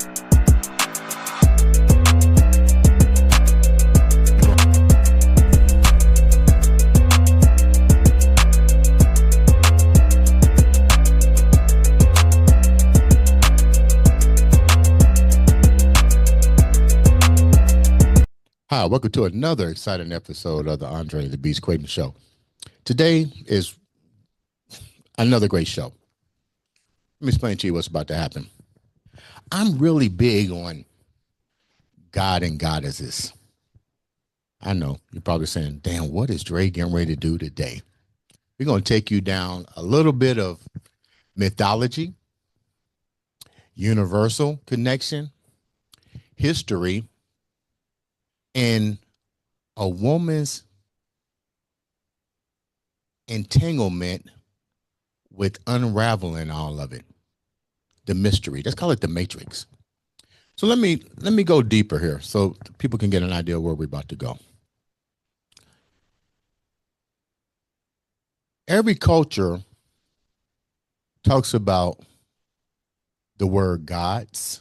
Hi, welcome to another exciting episode of the Andre The Beast Crayton Show. Today is another great show. Let me explain to you what's about to happen. I'm really big on God and goddesses. I know you're probably saying, damn, what is Dre getting ready to do today? We're going to take you down a little bit of mythology, universal connection, history, and a woman's entanglement with unraveling all of it, the mystery. Let's call it the Matrix. So let me go deeper here so people can get an idea of where we're about to go. Every culture talks about the word gods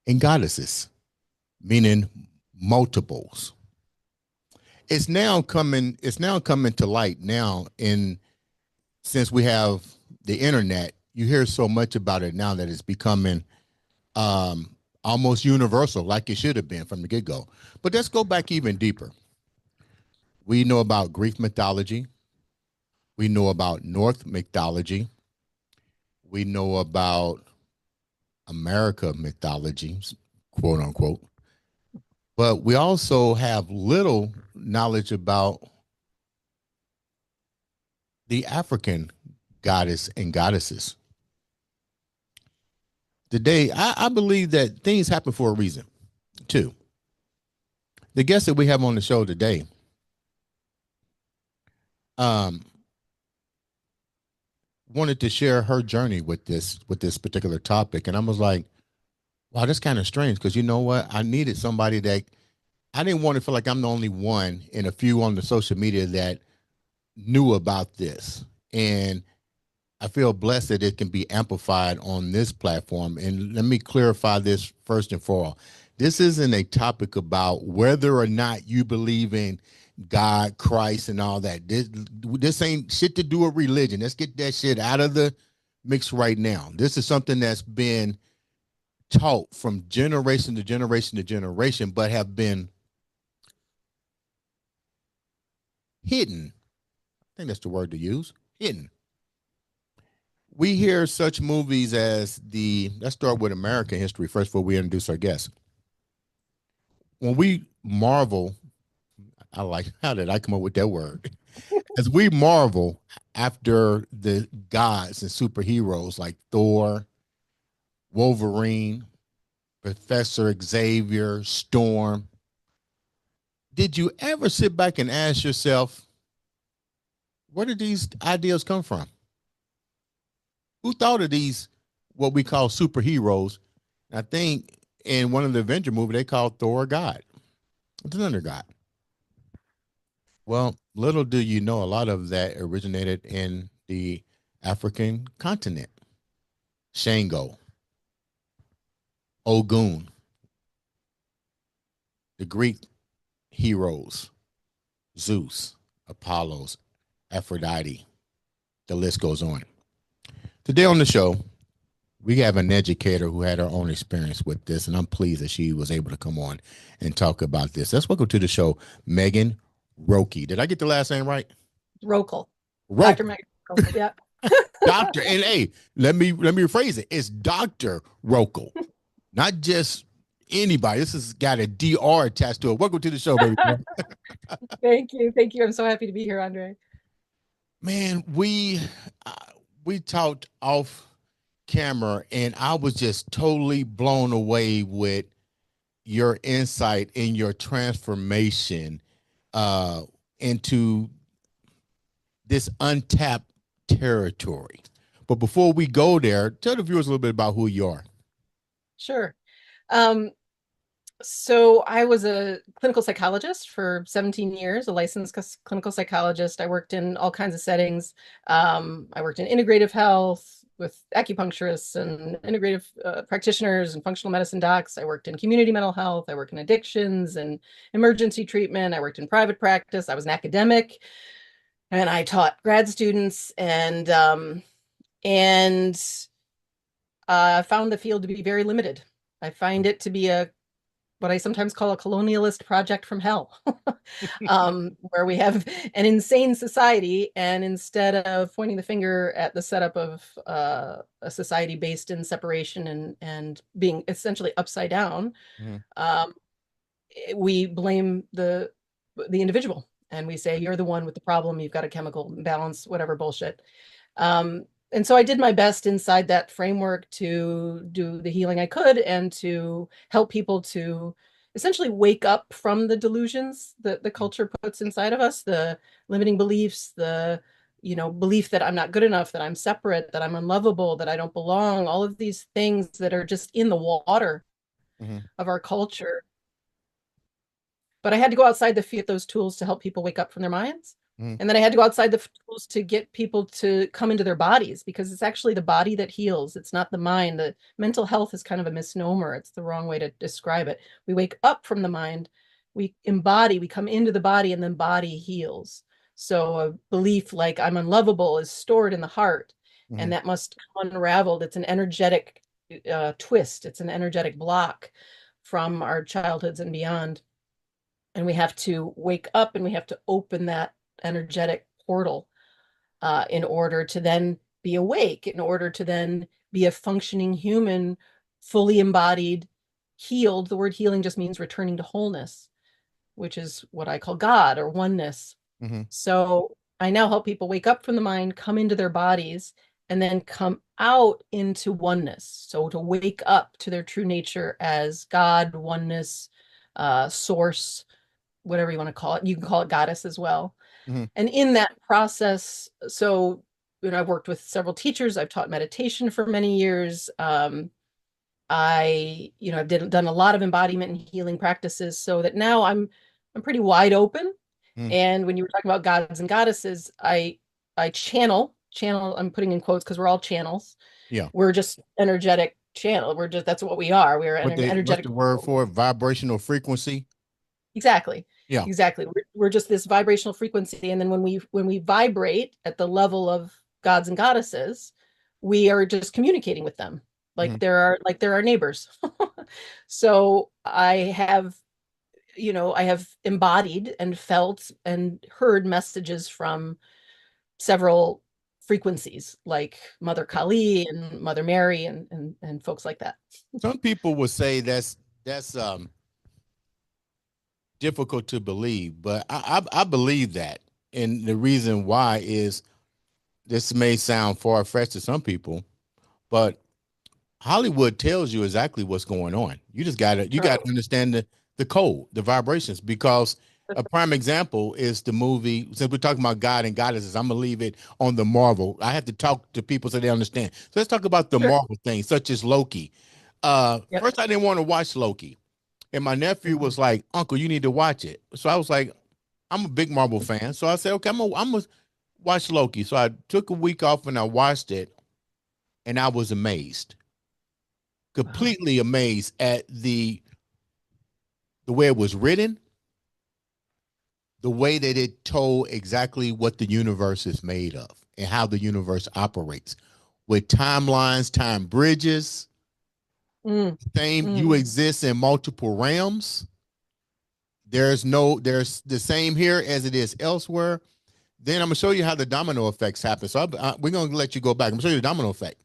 and goddesses, meaning multiples. It's now coming to light now, since we have the internet. You hear so much about it now that it's becoming almost universal, like it should have been from the get-go. But let's go back even deeper. We know about Greek mythology. We know about Norse mythology. We know about America mythology, quote unquote. But we also have little knowledge about the African goddess and goddesses. Today, I believe that things happen for a reason, too. The guest that we have on the show today wanted to share her journey with this particular topic. And I was like, wow, that's kind of strange, because you know what? I needed somebody that I didn't want to feel like I'm the only one and a few on the social media that knew about this. And I feel blessed that it can be amplified on this platform. And let me clarify this first and foremost. This isn't a topic about whether or not you believe in God, Christ, and all that. This ain't shit to do with religion. Let's get that shit out of the mix right now. This is something that's been taught from generation to generation to generation, but have been hidden. I think that's the word to use, hidden. We hear such movies as let's start with American history first before we introduce our guest. When we marvel, how did I come up with that word? As we marvel after the gods and superheroes like Thor, Wolverine, Professor Xavier, Storm, did you ever sit back and ask yourself, where did these ideas come from? Who thought of these, what we call superheroes? I think in one of the Avenger movies, they called Thor God. It's another God. Well, little do you know, a lot of that originated in the African continent. Shango, Ogun, the Greek heroes, Zeus, Apollos, Aphrodite. The list goes on. Today on the show, we have an educator who had her own experience with this, and I'm pleased that she was able to come on and talk about this. Let's welcome to the show, Meghan Roekle. Did I get the last name right? Roekle. Dr. Meghan Roekle. Yeah. Doctor, and hey, let me rephrase it. It's Dr. Roekle, not just anybody. This has got a DR attached to it. Welcome to the show, baby. Thank you. I'm so happy to be here, Andre. Man, we talked off camera, and I was just totally blown away with your insight and your transformation into this untapped territory. But before we go there, tell the viewers a little bit about who you are. Sure. So I was a clinical psychologist for 17 years, a licensed clinical psychologist. I worked in all kinds of settings. I worked in integrative health, with acupuncturists and integrative practitioners and functional medicine docs. I worked in community mental health. I worked in addictions and emergency treatment. I worked in private practice. I was an academic, and I taught grad students, and found the field to be very limited. I find it to be a what I sometimes call a colonialist project from hell, where we have an insane society, and instead of pointing the finger at the setup of a society based in separation and being essentially upside down, Mhm. um, we blame the individual, and we say you're the one with the problem. You've got a chemical imbalance, whatever bullshit. And so I did my best inside that framework to do the healing I could and to help people to essentially wake up from the delusions that the culture puts inside of us, the limiting beliefs, the belief that I'm not good enough, that I'm separate, that I'm unlovable, that I don't belong, all of these things that are just in the water Mhm. of our culture. But I had to go outside the field, those tools to help people wake up from their minds. Mhm. And then I had to go outside the tools to get people to come into their bodies, because it's actually the body that heals. It's not the mind. The mental health is kind of a misnomer. It's the wrong way to describe it. We wake up from the mind, we embody, we come into the body, and then body heals. So a belief like I'm unlovable is stored in the heart, and Mhm. that must come unraveled. It's an energetic twist. It's an energetic block from our childhoods and beyond. And we have to wake up and we have to open that energetic portal in order to then be awake, in order to then be a functioning human, fully embodied, healed. The word healing just means returning to wholeness, which is what I call God or oneness. Mhm. So I now help people wake up from the mind, come into their bodies, and then come out into oneness. So to wake up to their true nature as God, oneness, source, whatever you want to call it. You can call it goddess as well. Mhm. And in that process, so I've worked with several teachers. I've taught meditation for many years. I've done a lot of embodiment and healing practices, so that now I'm pretty wide open. Mhm. And when you were talking about gods and goddesses, I channel. I'm putting in quotes because we're all channels. Yeah. We're just energetic channel. We're just That's what we are. We're What an they what's energetic. the word for it? Vibrational frequency? Exactly. Yeah. Exactly. We're just this vibrational frequency. And then when we vibrate at the level of gods and goddesses, we are just communicating with them. Mhm. Like they're our neighbors. So I have embodied and felt and heard messages from several frequencies, like Mother Kali and Mother Mary and folks like that. Some people would say that's difficult to believe, but I believe that. And the reason why is this may sound far fetched to some people, but Hollywood tells you exactly what's going on. You gotta Correct. understand the code, the vibrations, because a prime example is the movie. Since we're talking about God and goddesses, I'm gonna leave it on the Marvel. I have to talk to people so they understand. So let's talk about the Sure. Marvel things, such as Loki. Yep. First I didn't want to watch Loki. And my nephew was like, Uncle, you need to watch it. So I was like, I'm a big Marvel fan. So I said, okay, I'm gonna watch Loki. So I took a week off and I watched it, and I was amazed, Wow. completely amazed at the way it was written, the way that it told exactly what the universe is made of and how the universe operates with timelines, time bridges, Mm, same mm. you exist in multiple realms. There's the same here as it is elsewhere. Then I'm gonna show you how the domino effects happen. So we're gonna let you go back. I'm gonna show you the domino effect.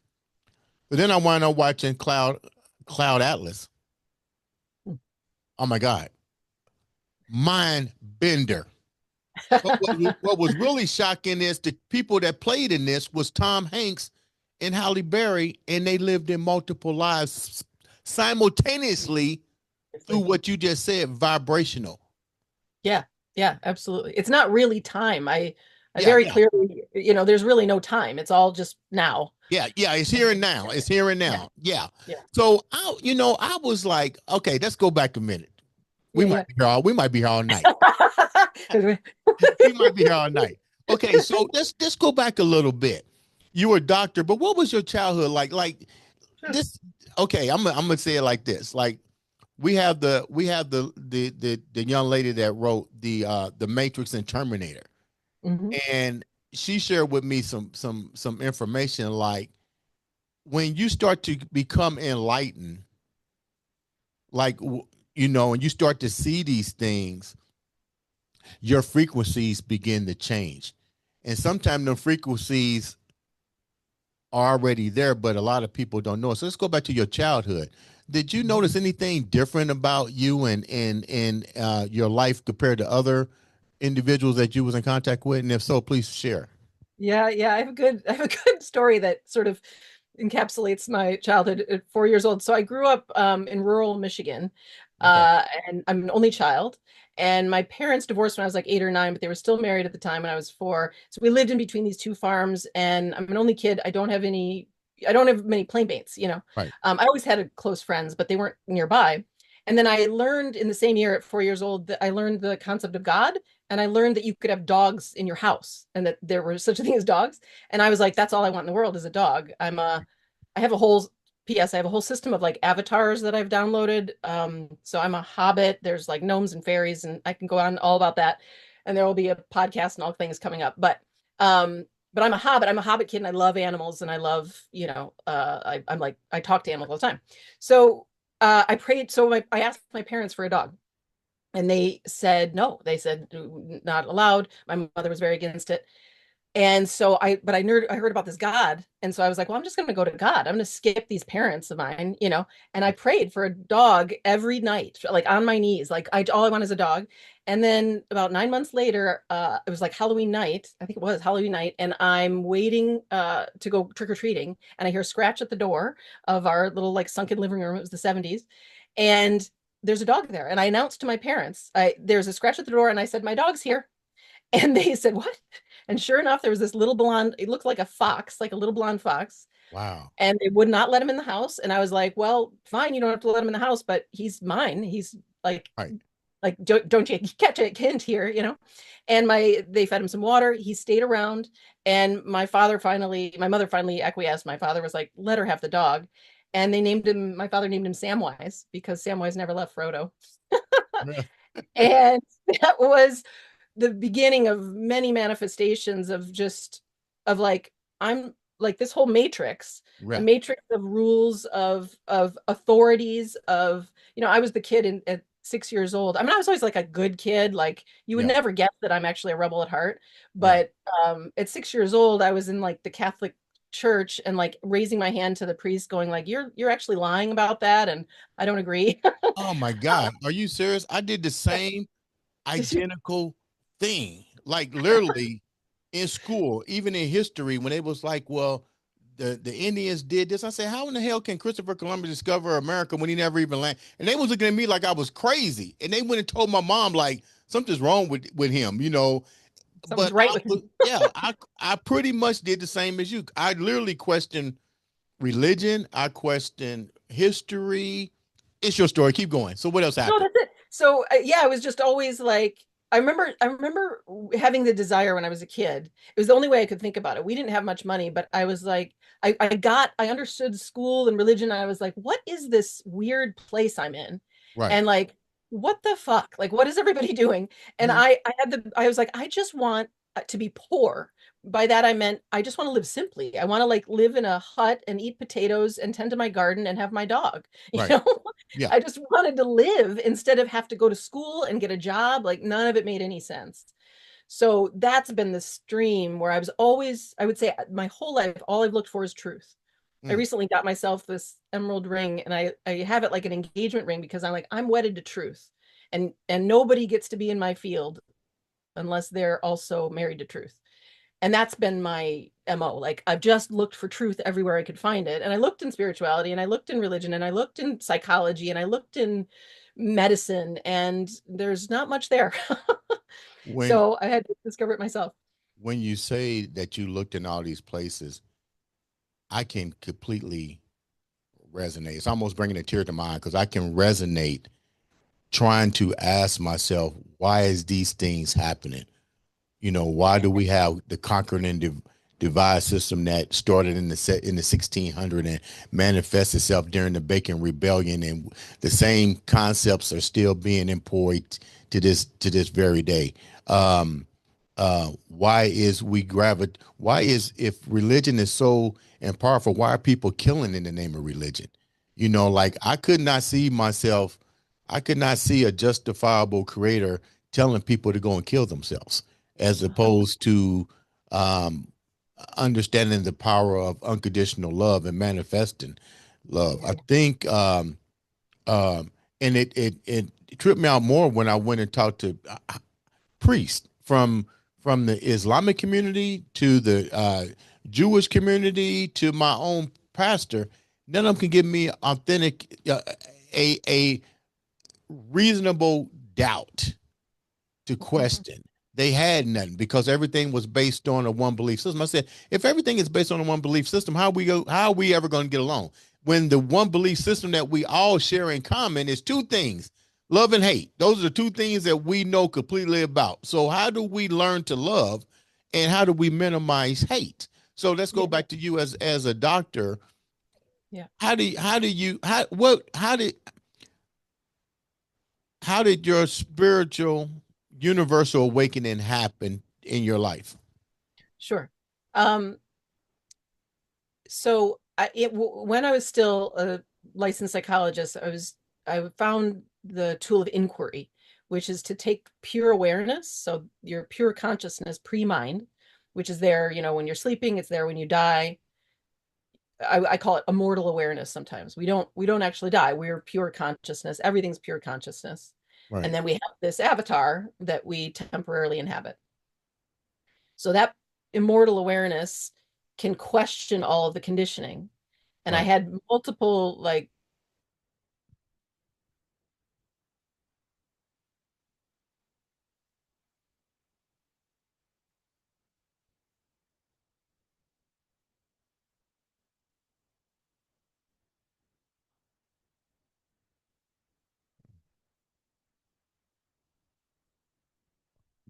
But then I wind up watching Cloud Atlas. Oh my God, mind bender. What was really shocking is the people that played in this was Tom Hanks and Halle Berry, and they lived in multiple lives simultaneously through Seriously. what you just said, vibrational. Yeah, yeah, absolutely. It's not really time. I Yeah, very yeah. clearly, there's really no time. It's all just now. Yeah, yeah, it's here and now. It's here and Yeah, now. Yeah. yeah, So I was like, okay, let's go back a minute. We yeah, might be here all night. yeah. We might be here all night. Okay, so let's go back a little bit. you were a doctor, but what was your childhood like? Like Sure. this. Okay, I'm gonna say it like this. Like we have the young lady that wrote the Matrix and Terminator, Hmm. and she shared with me some information like when you start to become enlightened, like and you start to see these things, your frequencies begin to change, and sometimes the frequencies are already there, but a lot of people don't know. So let's go back to your childhood. Did you notice anything different about you and your life compared to other individuals that you was in contact with? And if so, please share. Yeah, yeah. I have a good story that sort of encapsulates my childhood at 4 years old. So I grew up in rural Michigan, Okay. and I'm an only child. And my parents divorced when I was like 8 or 9, but they were still married at the time when I was 4. So we lived in between these two farms, and I'm an only kid. I don't have many playmates. Right. I always had close friends, but they weren't nearby. And then I learned in the same year at 4 years old that I learned the concept of God, and I learned that you could have dogs in your house and that there was such a thing as dogs. And I was like, that's all I want in the world is a dog. I have a whole PS, I have a whole system of like avatars that I've downloaded. So I'm a hobbit. There's like gnomes and fairies, and I can go on all about that. And there will be a podcast and all things coming up. But I'm a hobbit. I'm a hobbit kid, and I love animals, and I love, I'm like I talk to animals all the time. So I prayed. So I asked my parents for a dog, and they said no. They said not allowed. My mother was very against it. And so I heard about this God. And so I was like, well, I'm just going to go to God. I'm going to skip these parents of mine. And I prayed for a dog every night, like on my knees, like all I want is a dog. And then about 9 months later, it was like Halloween night. I think it was Halloween night. And I'm waiting, to go trick or treating. And I hear a scratch at the door of our little like sunken living room. It was the 70s. And there's a dog there. And I announced to my parents, there's a scratch at the door. And I said, my dog's here. And they said, what? And sure enough, there was this little blonde, it looked like a fox, like a little blonde fox. Wow. And they would not let him in the house. And I was like, well, fine, you don't have to let him in the house, but he's mine. He's like, Right. don't you catch a hint here? And they fed him some water. He stayed around. And my mother finally acquiesced. My father was like, let her have the dog. And my father named him Samwise because Samwise never left Frodo. And that was the beginning of many manifestations of just of like I'm like this whole matrix, a Yeah. matrix of rules of authorities of I was the kid at 6 years old. I mean, I was always like a good kid. Like you would Yeah. never guess that I'm actually a rebel at heart. Yeah. But at 6 years old, I was in like the Catholic church and like raising my hand to the priest, going like, "You're actually lying about that," and I don't agree. Oh my God. Are you serious? I did the Yeah. same Did you? identical thing. Like literally in school, even in history, when it was like, well, the Indians did this. I said, how in the hell can Christopher Columbus discover America when he never even landed? And they was looking at me like I was crazy. And they went and told my mom like something's wrong with him. Something's But right with him. I pretty much did the same as you. I literally questioned religion. I questioned history. It's your story. Keep going. So what else No, happened? that's it. So yeah, I was just always like, I remember having the desire when I was a kid. It was the only way I could think about it. We didn't have much money, but I was like, I understood school and religion. And I was like, what is this weird place I'm in? Right. And like, what the fuck? Like, what is everybody doing? And Mhm. I was like, I just want to be poor. By that I meant I just want to live simply. I want to like live in a hut and eat potatoes and tend to my garden and have my dog. You Right. know? Yeah. I just wanted to live instead of have to go to school and get a job. Like none of it made any sense. So that's been the stream where I would say my whole life, all I've looked for is truth. I Mm. recently got myself this emerald ring, and I have it like an engagement ring because I'm wedded to truth. And nobody gets to be in my field unless they're also married to truth. And that's been my MO. Like I've just looked for truth everywhere I could find it. And I looked in spirituality, and I looked in religion, and I looked in psychology, and I looked in medicine, and there's not much there. When So I had to discover it myself. when you say that you looked in all these places, I can completely resonate. It's almost bringing a tear to my eye because I can resonate trying to ask myself, why is these things happening? Why do we have the conquering devised system that started in the 1600 and manifests itself during the Bacon Rebellion, and the same concepts are still being employed to this very day. Why is we gravitate? Why is, if religion is so and powerful, why are people killing in the name of religion? Like I could not see a justifiable creator telling people to go and kill themselves, as opposed to um, understanding the power of unconditional love and manifesting love. I think, um, and it tripped me out more when I went and talked to priests from the Islamic community to the Jewish community to my own pastor. None of them can give me authentic, a reasonable doubt to question. They had nothing because everything was based on a one belief system. I said, if everything is based on a one belief system, how are we ever going to get along? When the one belief system that we all share in common is two things: love and hate. Those are the two things that we know completely about. So how do we learn to love, and how do we minimize hate? So let's go Yeah. back to you as a doctor. Yeah. How did your spiritual universal awakening happen in your life? Sure. Um, when I was still a licensed psychologist, I found the tool of inquiry, which is to take pure awareness, so your pure consciousness pre-mind, which is there, when you're sleeping, it's there when you die. I call it immortal awareness. Sometimes we don't actually die. We're pure consciousness. Everything's pure consciousness. And Right, then we have this avatar that we temporarily inhabit. So that immortal awareness can question all of the conditioning. And I right. had multiple, like,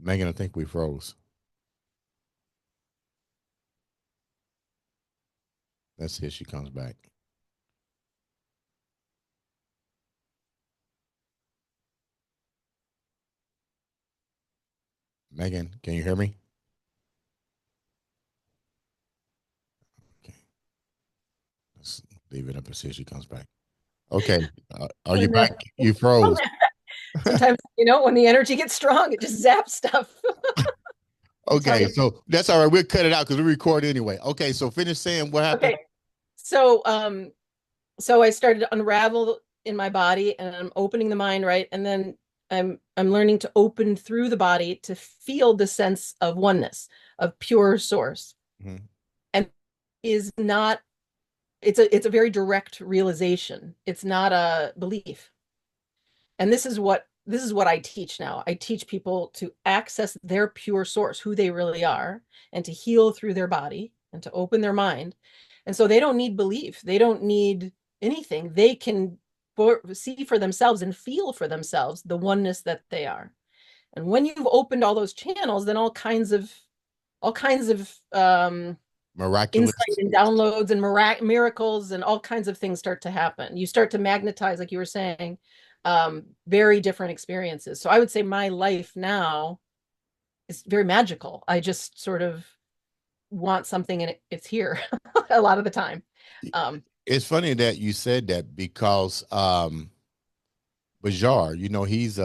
Megan, I think we froze. Let's see if she comes back. Megan, can you hear me? Okay, let's leave it up and see if she comes back. Okay, are you and then back? You froze. sometimes, when the energy gets strong, it just zaps stuff. I tell Okay, you. so that's all right. We'll cut it out because we record anyway. Okay, so finish saying what happened. Okay. So, so I started to unravel in my body, and I'm opening the mind, right? And then I'm learning to open through the body to feel the sense of oneness, of pure source. Mhm. And is not it's a very direct realization. It's not a belief. And this is what I teach now. I teach people to access their pure source, who they really are, and to heal through their body and to open their mind. And so they don't need belief. They don't need anything. They can see for themselves and feel for themselves the oneness that they are. And when you've opened all those channels, then all kinds of insight Miraculous. and downloads and miracles and all kinds of things start to happen. You start to magnetize, like you were saying, very different experiences. So I would say my life now is very magical. I just sort of want something and it's here a lot of the time. Um, It's funny that you said that because Bajar, he's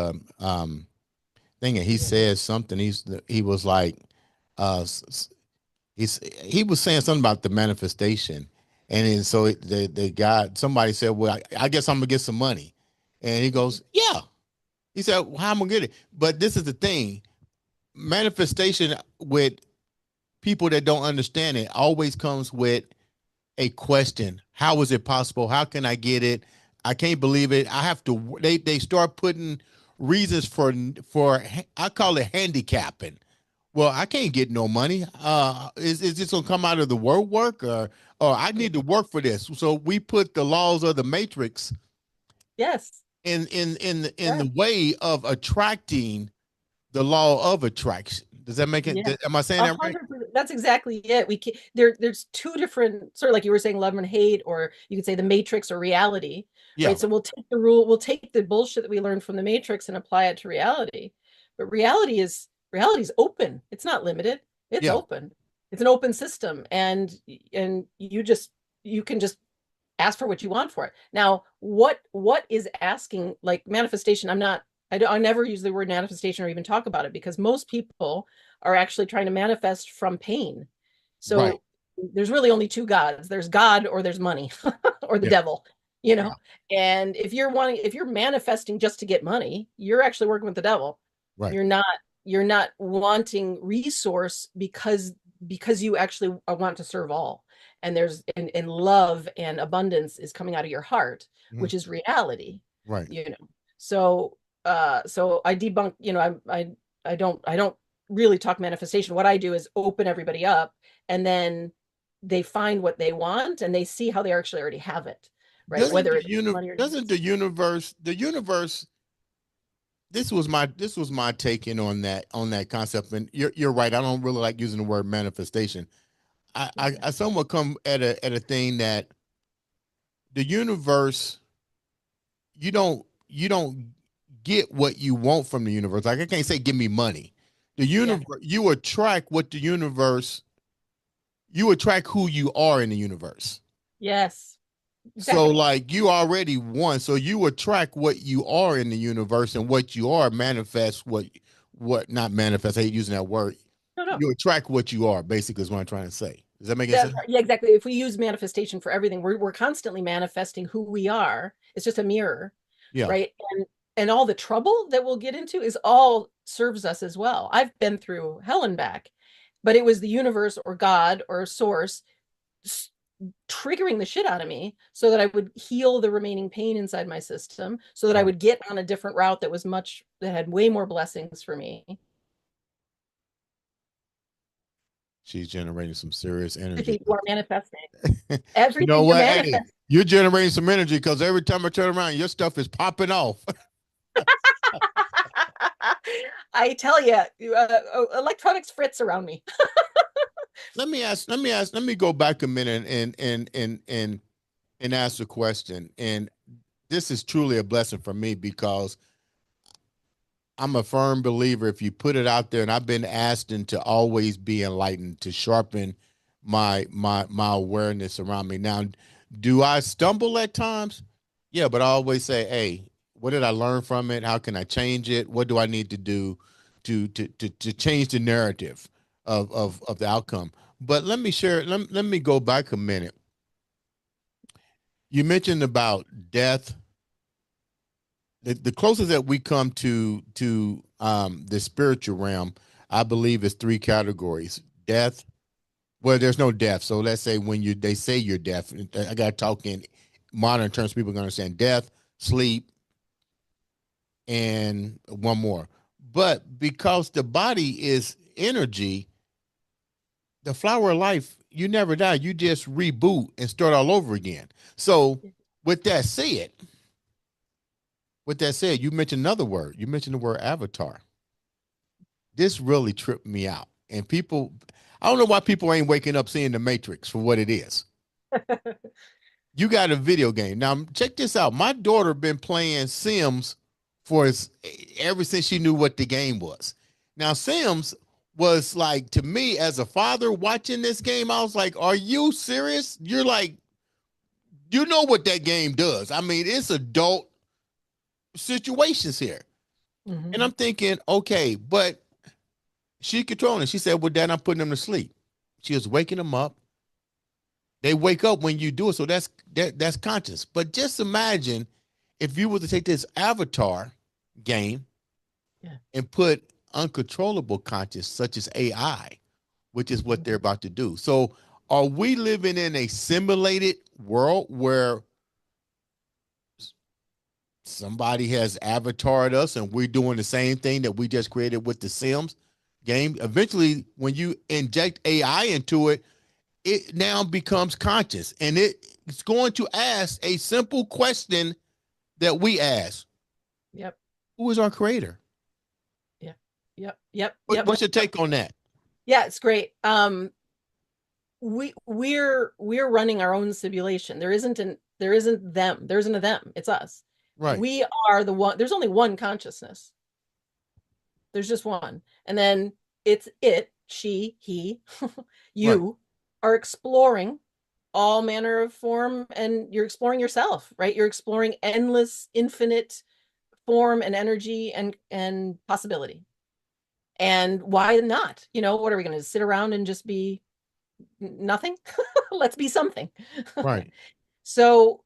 thinking he yeah. said something. He was like, he was saying something about the manifestation, and then so the guy, somebody said, well, I guess I'm gonna get some money, and he goes, yeah. He said, well, how am I gonna get it? But this is the thing: manifestation with people that don't understand it always comes with a question. How is it possible? How can I get it? I can't believe it. I have to. They start putting reasons for I call it handicapping. Well, I can't get no money. Is this gonna come out of the work, or I Yeah. need to work for this? So we put the laws of the matrix Yes. in Yeah. the way of attracting the law of attraction. Does that make it? Yeah. Am I saying A that right? hundred percent. that's exactly it. We can, there's two different sort of like you were saying, love and hate, or you could say the matrix or reality, Yeah, right? So we'll take the bullshit that we learned from the matrix and apply it to reality. But reality is open. It's not limited. It's yeah. open. It's an open system, and you can just ask for what you want for it. Now, what is asking, like manifestation? I never use the word manifestation or even talk about it, because most people are actually trying to manifest from pain. Right. So there's really only two gods. There's God or there's money or the Yeah. devil, you Yeah. know. And if you're manifesting just to get money, you're actually working with the devil. Right. You're not you're not wanting resource because you actually want to serve all. And and love and abundance is coming out of your heart, Mhm. which is reality, Right. you know. So so I debunk, I don't really talk manifestation. What I do is open everybody up, and then they find what they want and they see how they actually already have it, right? Doesn't Whether the it's money or doesn't the universe, this was my take in on that concept, and you're right. I don't really like using the word manifestation. I somewhat come at a thing that the universe, you don't get what you want from the universe. Like, I can't say give me money. The yeah, universe, you attract what the universe, you attract who you are in the universe. yes, So exactly. like you already won. So you attract what you are in the universe, and what you are manifests what not manifest. I hate using that word. No, no. You attract what you are, basically is what I'm trying to say. Does that make any That's sense? right. Yeah, exactly. If we use manifestation for everything, we're constantly manifesting who we are. It's just a mirror, Yeah. right? And all the trouble that we'll get into is all serves us as well. I've been through hell and back, but it was the universe or God or source triggering the shit out of me so that I would heal the remaining pain inside my system, so that I Right. would get on a different route that had way more blessings for me. She's generating some serious energy. People are manifesting. You know Everything you're what? Hey, manifesting. you're generating some energy because every time I turn around, your stuff is popping off. I tell you, electronics fritz around me. Let me go back a minute and ask a question. And this is truly a blessing for me because I'm a firm believer if you put it out there, and I've been asked to always be enlightened, to sharpen my awareness around me. Now, do I stumble at times? Yeah, but I always say, hey, what did I learn from it? How can I change it? What do I need to do to change the narrative of the outcome? But let me share, let me go back a minute. You mentioned about death. The closest that we come to the spiritual realm, I believe, is three categories: death. Well, there's no death. So let's say when they say you're deaf, I got to talk in modern terms. People can understand death, sleep, and one more. But because the body is energy, the flower of life, you never die. You just reboot and start all over again. So with that said, you mentioned another word. You mentioned the word avatar. This really tripped me out. And people, I don't know why people ain't waking up seeing the Matrix for what it is. You got a video game. Now, check this out. My daughter been playing Sims for ever since she knew what the game was. Now, Sims was like, to me as a father watching this game, I was like, are you serious? You're like, you know what that game does. I mean, it's adult situations here. Mhm. And I'm thinking, okay, but she controlling it. She said, well, Dad, I'm putting them to sleep. She was waking them up. They wake up when you do it. So that's conscious. But just imagine if you were to take this avatar game Yeah. and put uncontrollable conscious, such as AI, which is what they're Mhm. about to do. So are we living in a simulated world where somebody has avatared us and we're doing the same thing that we just created with the Sims game? Eventually, when you inject AI into it, it now becomes conscious, and it's going to ask a simple question that we ask: Yep. who is our creator? Yep. Yep. Yep. Yep. What's your take on that? Yeah, it's great. We're running our own simulation. There isn't them. There isn't a them. It's us. Right, We are the one. There's only one consciousness. There's just one. And then it's it, she, he, right, you are exploring all manner of form, and you're exploring yourself, right? You're exploring endless, infinite form and energy and possibility. And why not? What are we going to sit around and just be nothing? Let's be something. right. So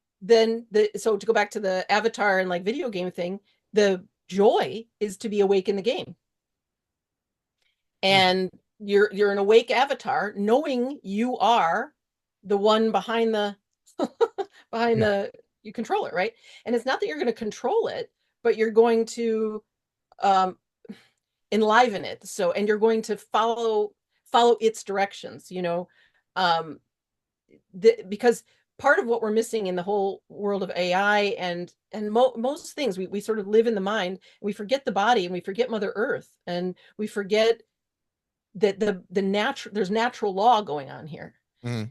so to go back to the avatar and like video game thing, the joy is to be awake in the game. Mm, And you're an awake avatar knowing you are the one behind the behind yeah. the you control it, right? And it's not that you're going to control it, but you're going to um enliven it. So, and you're going to follow its directions, um because part of what we're missing in the whole world of AI and most things, we sort of live in the mind, and we forget the body, and we forget Mother Earth, and we forget that there's natural law going on here. Mm.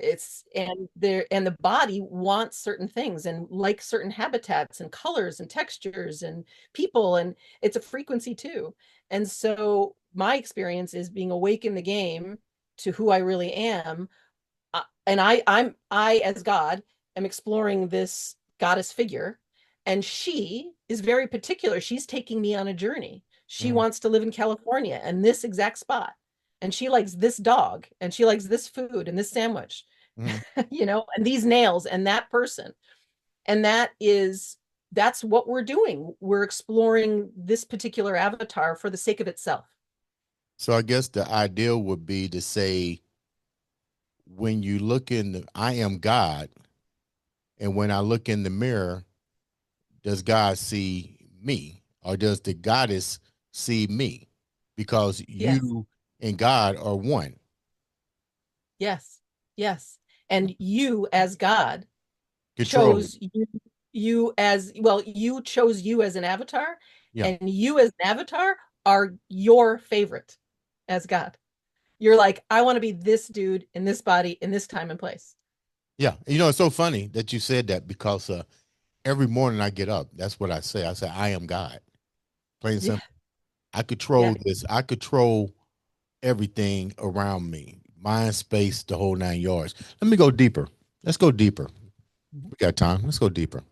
And the body wants certain things and like certain habitats and colors and textures and people, and it's a frequency too. And so my experience is being awake in the game to who I really am. And I as God am exploring this goddess figure, and she is very particular. She's taking me on a journey. She Mm. wants to live in California and this exact spot, and she likes this dog, and she likes this food and this sandwich, Mm. and these nails and that person. And that's what we're doing. We're exploring this particular avatar for the sake of itself. So I guess the ideal would be to say, when you look in the, I am God, and when I look in the mirror, does God see me, or does the goddess see me? Because Yes. you and God are one. Yes. Yes. And you as God Control it. chose you as well, you chose you as an avatar, Yeah. and you as an avatar are your favorite as God. You're like, I want to be this dude in this body in this time and place. Yeah. It's so funny that you said that, because every morning I get up, that's what I say. I say, I am God. Plain and Yeah. simple. I Yeah. control this. I control everything around me, mind, space, the whole 9 yards. Let me go deeper. Let's go deeper. We got time. Let's go deeper.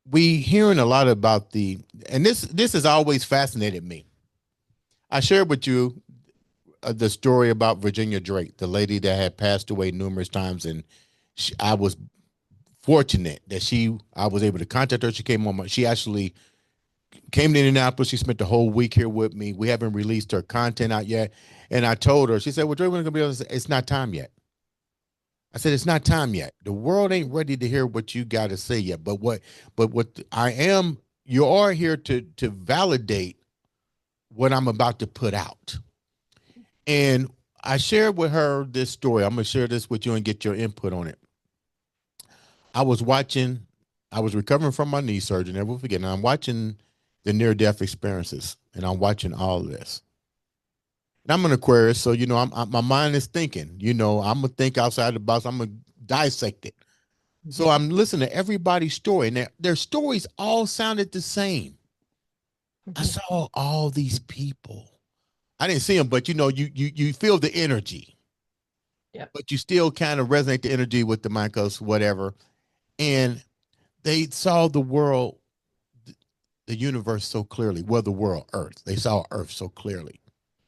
We hearing a lot about and this has always fascinated me. I shared with you the story about Virginia Drake, the lady that had passed away numerous times, and I was fortunate that I was able to contact her. She came on she actually came to Indianapolis. She spent the whole week here with me. We haven't released her content out yet. And I told her, she said, well, Dre, when going to be able to say, it's not time yet. I said, it's not time yet. The world ain't ready to hear what you got to say yet. But what I am, you are here to validate what I'm about to put out. And I shared with her this story. I'm going to share this with you and get your input on it. I was watching, I was recovering from my knee surgery, never forget. And I'm watching the near death experiences, and I'm watching all of this. And I'm an Aquarius, so my mind is thinking. I'm gonna think outside the box. I'm gonna dissect it. So Mhm. I'm listening to everybody's story, and their stories all sounded the same. I Mhm. saw all these people. I didn't see them, but you feel the energy, Yep. but you still kind of resonate the energy with the Michaels, whatever. And they saw the world, the universe so clearly. Well, the world, Earth. They saw Earth so clearly,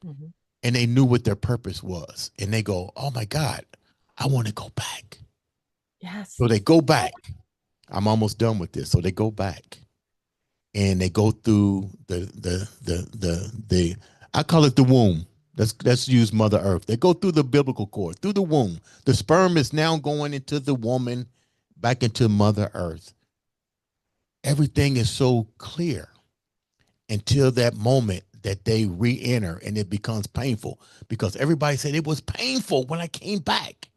Mhm. and they knew what their purpose was. And they go, "Oh my God, I want to go back." Yes. So they go back. I'm almost done with this. So they go back, and they go through the I call it the womb. Let's use Mother Earth. They go through the biblical cord, through the womb. The sperm is now going into the woman, back into Mother Earth. Everything is so clear until that moment that they re-enter, and it becomes painful, because everybody said it was painful when I came back.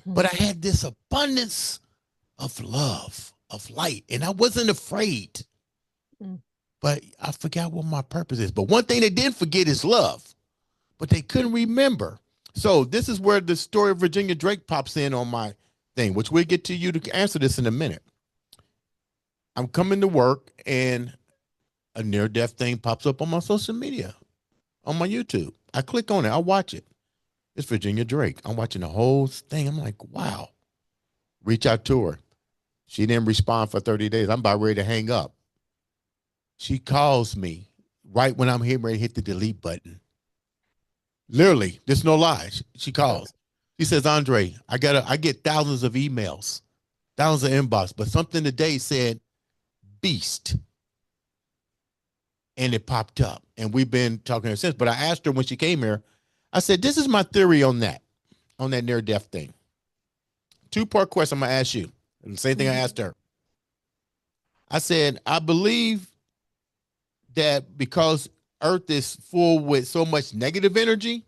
But Mhm. I had this abundance of love, of light, and I wasn't afraid. Mm. but I forgot what my purpose is. But one thing they didn't forget is love, but they couldn't remember. So this is where the story of Virginia Drake pops in on my thing, which we'll get to you to answer this in a minute. I'm coming to work and a near death thing pops up on my social media, on my YouTube. I click on it, I watch it. It's Virginia Drake. I'm watching the whole thing. I'm like, wow. Reach out to her. She didn't respond for 30 days. I'm about ready to hang up. She calls me right when I'm here ready to hit the delete button. Literally, there's no lie. She calls. She says, Andre, I get thousands of emails, thousands of inbox, but something today said beast. And it popped up. And we've been talking since. But I asked her when she came here, I said, this is my theory on that near death thing. Two-part question I'm gonna ask you. And the same thing I asked her. I said, I believe that because Earth is full with so much negative energy,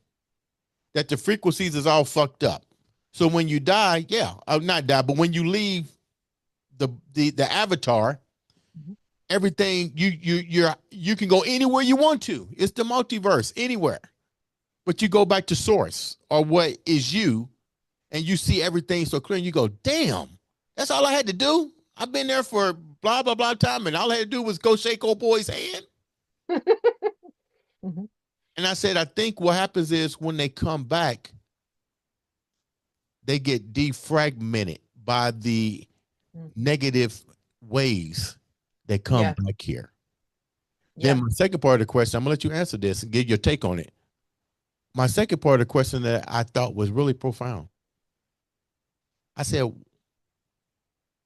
that the frequencies is all fucked up. So when you die, not die, but when you leave the avatar, everything you can go anywhere you want to. It's the multiverse, anywhere. But you go back to source or what is you, and you see everything so clear, and you go, damn, that's all I had to do. I've been there for blah, blah, blah time, and all I had to do was go shake old boy's hand. Mm-hmm. And I said, I think what happens is when they come back, they get defragmented by the negative ways that come back here. Yeah. Then my second part of the question, I'm gonna let you answer this and get your take on it. My second part of the question that I thought was really profound. I said,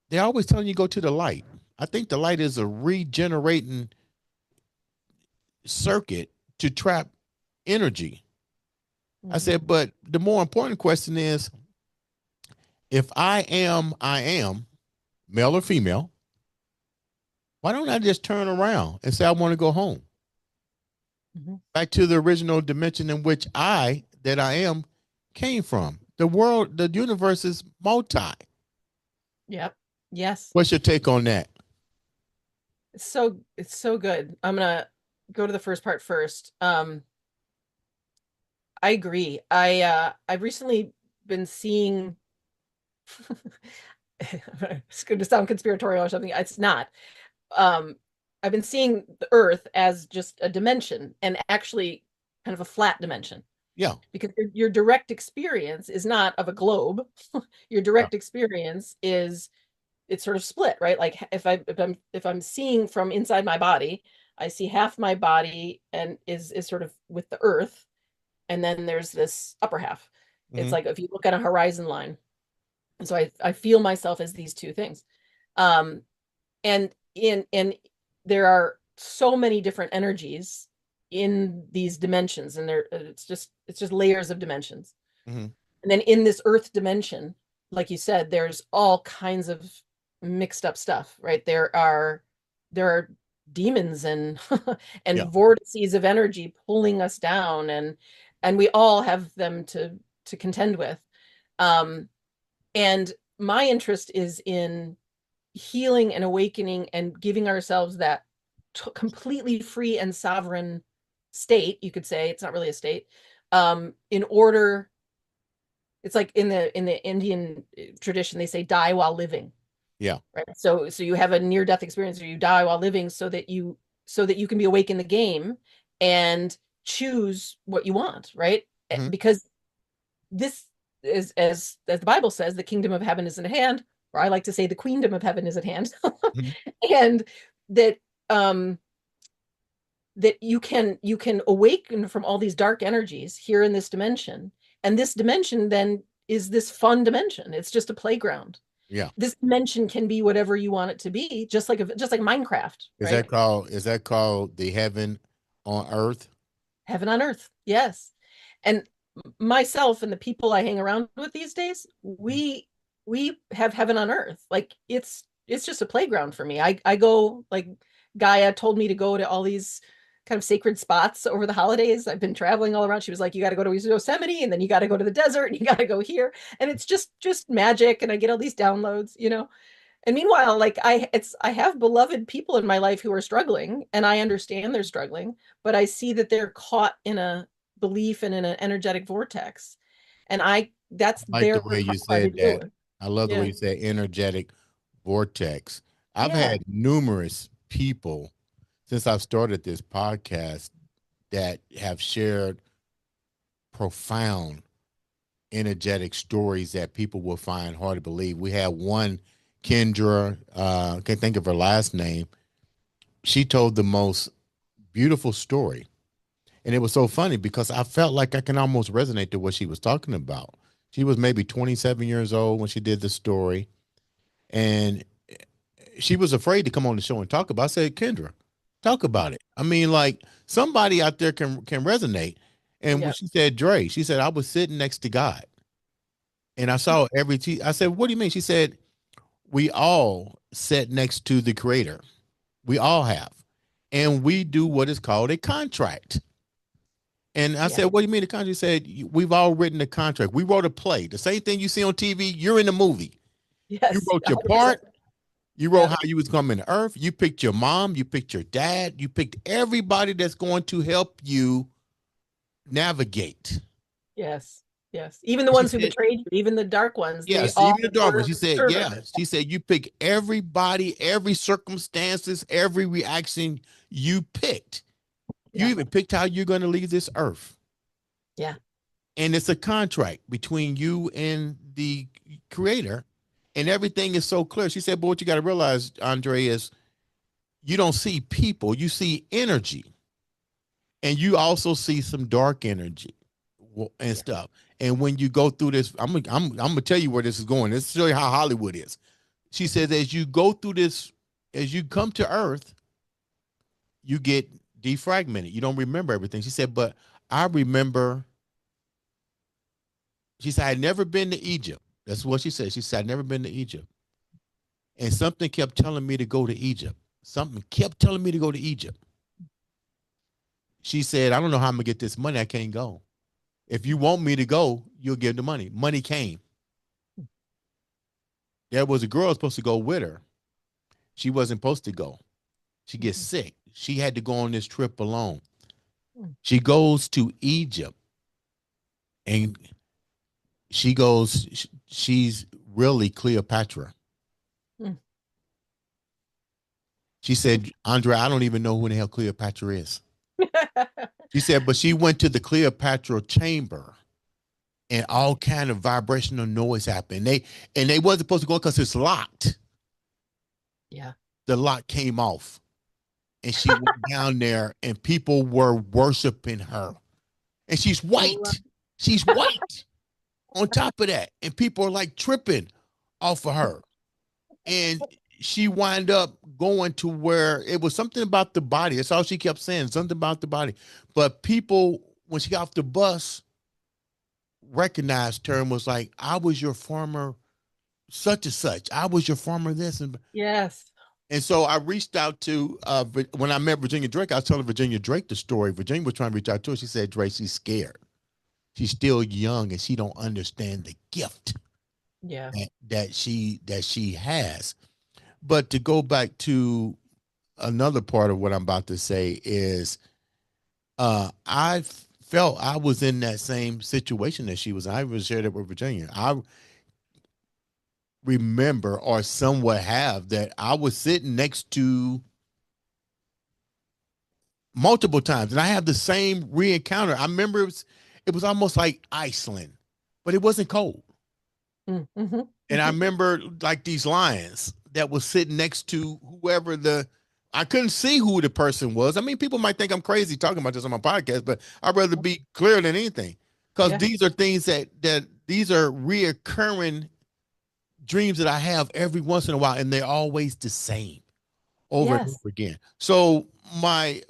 they're always telling you go to the light. I think the light is a regenerating circuit to trap energy. I said, but the more important question is, if I am male or female, why don't I just turn around and say I want to go home? Back to the original dimension in which I am came from. The world, the universe is multi. Yep. Yes. What's your take on that? It's so good. I'm gonna go to the first part first. I agree. I've recently been seeing it's going to sound conspiratorial or something. It's not. I've been seeing the Earth as just a dimension, and actually kind of a flat dimension. Yeah. Because your direct experience is not of a globe. Your direct experience is, it's sort of split, right? Like if I'm seeing from inside my body, I see half my body and is sort of with the Earth, and then there's this upper half. It's like if you look at a horizon line. And so I feel myself as these two things. And there are so many different energies in these dimensions, and it's just layers of dimensions. And then in this Earth dimension, like you said, there's all kinds of mixed up stuff, right? There are demons and and vortices of energy pulling us down, and we all have them to contend with. And my interest is in healing and awakening and giving ourselves that completely free and sovereign state. You could say it's not really a state. In order, it's like in the Indian tradition, they say die while living. Yeah. Right. So you have a near death experience, or you die while living, so that you can be awake in the game and choose what you want. Right. Because this is, as the Bible says, the kingdom of heaven is at hand, or I like to say the queendom of heaven is at hand. And that that you can awaken from all these dark energies here in this dimension, and this dimension then is this fun dimension. It's just a playground. Yeah. This dimension can be whatever you want it to be, just like Minecraft. Is right? that called the heaven on earth? Heaven on earth. Yes. And myself and the people I hang around with these days, we have heaven on earth. Like it's just a playground for me. I go, like Gaia told me to go to all these kind of sacred spots over the holidays. I've been traveling all around. She was like, you got to go to Yosemite, and then you got to go to the desert, and you got to go here. And it's just magic. And I get all these downloads, And meanwhile, like I have beloved people in my life who are struggling, and I understand they're struggling, but I see that they're caught in a belief and in an energetic vortex. And that's I like the their way you karma to said deal that. with. I love the way Yeah. you said energetic vortex. I've Yeah. had numerous people since I've started this podcast that have shared profound energetic stories that people will find hard to believe. We had one, Kendra, can't think of her last name. She told the most beautiful story. And it was so funny because I felt like I can almost resonate to what she was talking about. She was maybe 27 years old when she did the story. And she was afraid to come on the show and talk about it. I said, Kendra, talk about it. I mean, like somebody out there can resonate. And when Yeah. she said, Dre, she said, I was sitting next to God and I saw I said, what do you mean? She said, we all sit next to the creator. We all have. And we do what is called a contract. And I Yeah. said, what do you mean the contract? She said, we've all written a contract. We wrote a play. The same thing you see on TV, you're in the movie. You Yes. wrote your 100%. part. You wrote Yeah. how you was coming to earth. You picked your mom. You picked your dad. You picked everybody that's going to help you navigate. Yes. Yes. Even the She ones who said, betrayed you, even the dark ones, they yes, all even the dark one. were She said, servants. yeah. She said, you pick everybody, every circumstances, every reaction you picked. You Yeah. even picked how you're going to leave this earth. Yeah. And it's a contract between you and the creator. And everything is so clear. She said, but what you got to realize, Andre, is you don't see people, you see energy. And you also see some dark energy and Yeah. stuff. And when you go through this, I'm gonna tell you where this is going. This is show you how Hollywood is. She says, as you go through this, as you come to Earth, you get defragmented. You don't remember everything. She said, but I remember. She said, I'd never been to Egypt. That's what she said. She said, I'd never been to Egypt, and something kept telling me to go to Egypt. Something kept telling me to go to Egypt. She said, I don't know how I'm gonna get this money. I can't go. If you want me to go, you'll give the money. Money came. There was a girl supposed to go with her. She wasn't supposed to go. She gets Mhm. sick. She had to go on this trip alone. Mm. She goes to Egypt and she goes, she's really Cleopatra. Mm. She said, Andre, I don't even know who the hell Cleopatra is. She said, but she went to the Cleopatra chamber and all kind of vibrational noise happened. They wasn't supposed to go because it's locked. Yeah. The lock came off. And she went down there and people were worshiping her. And she's Right. white. She's white on top of that. And people are like tripping off of her. And she wound up going to where it was something about the body. That's all she kept saying, something about the body. But people, when she got off the bus, recognized her and was like, I was your former such and such. I was your former this. Yes. And so I reached out to when I met Virginia Drake, I was telling Virginia Drake the story. Virginia was trying to reach out to her. She said, Drake, she's scared. She's still young and she don't understand the gift Yeah. that she has. But to go back to another part of what I'm about to say is I felt I was in that same situation that she was. I even shared it with Virginia. I remember or somewhat have that I was sitting next to multiple times, and I have the same re-encounter. I remember it was almost like Iceland, but it wasn't cold. Mm. Hmm. And I Hmm. remember like these lions that was sitting next to whoever the I couldn't see who the person was. I mean, people might think I'm crazy talking about this on my podcast, but I'd rather be clear than anything because Yeah. these are things that these are reoccurring dreams that I have every once in a while, and they're always the same over and Yes. over again. So my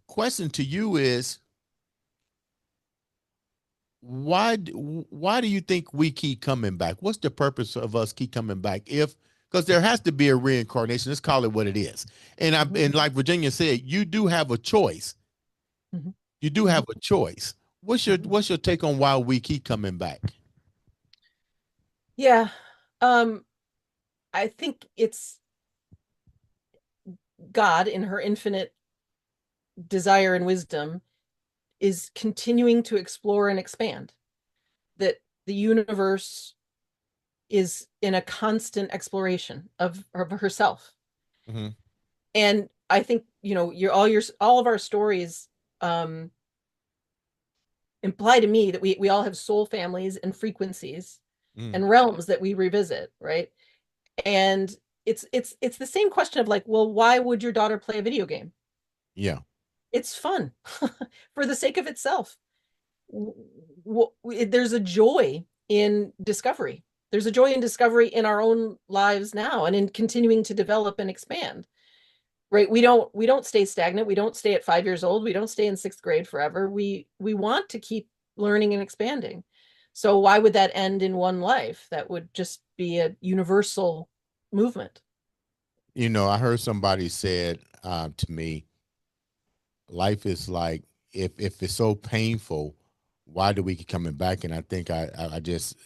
question to you is why do you think we keep coming back? What's the purpose of us keep coming back? If because there has to be a reincarnation. Let's call it what it is. And I Hmm. and like Virginia said, you do have a choice. Hmm. You do Hmm. have a choice. What's your Hmm. what's your take on why we keep coming back? Yeah. Um, I think it's God in her infinite desire and wisdom is continuing to explore and expand. That the universe is in a constant exploration of herself. Hmm. And I think, all of our stories um imply to me that we all have soul families and frequencies Mm. and realms that we revisit, right? And it's the same question of like, well, why would your daughter play a video game? Yeah. It's fun for the sake of itself. There's a joy in discovery. There's a joy in discovery in our own lives now and in continuing to develop and expand. Right? We don't stay stagnant. We don't stay at 5 years old. We don't stay in sixth grade forever. We want to keep learning and expanding. So why would that end in one life? That would just be a universal movement. I heard somebody said to me, life is like, if it's so painful, why do we keep coming back? And I think I just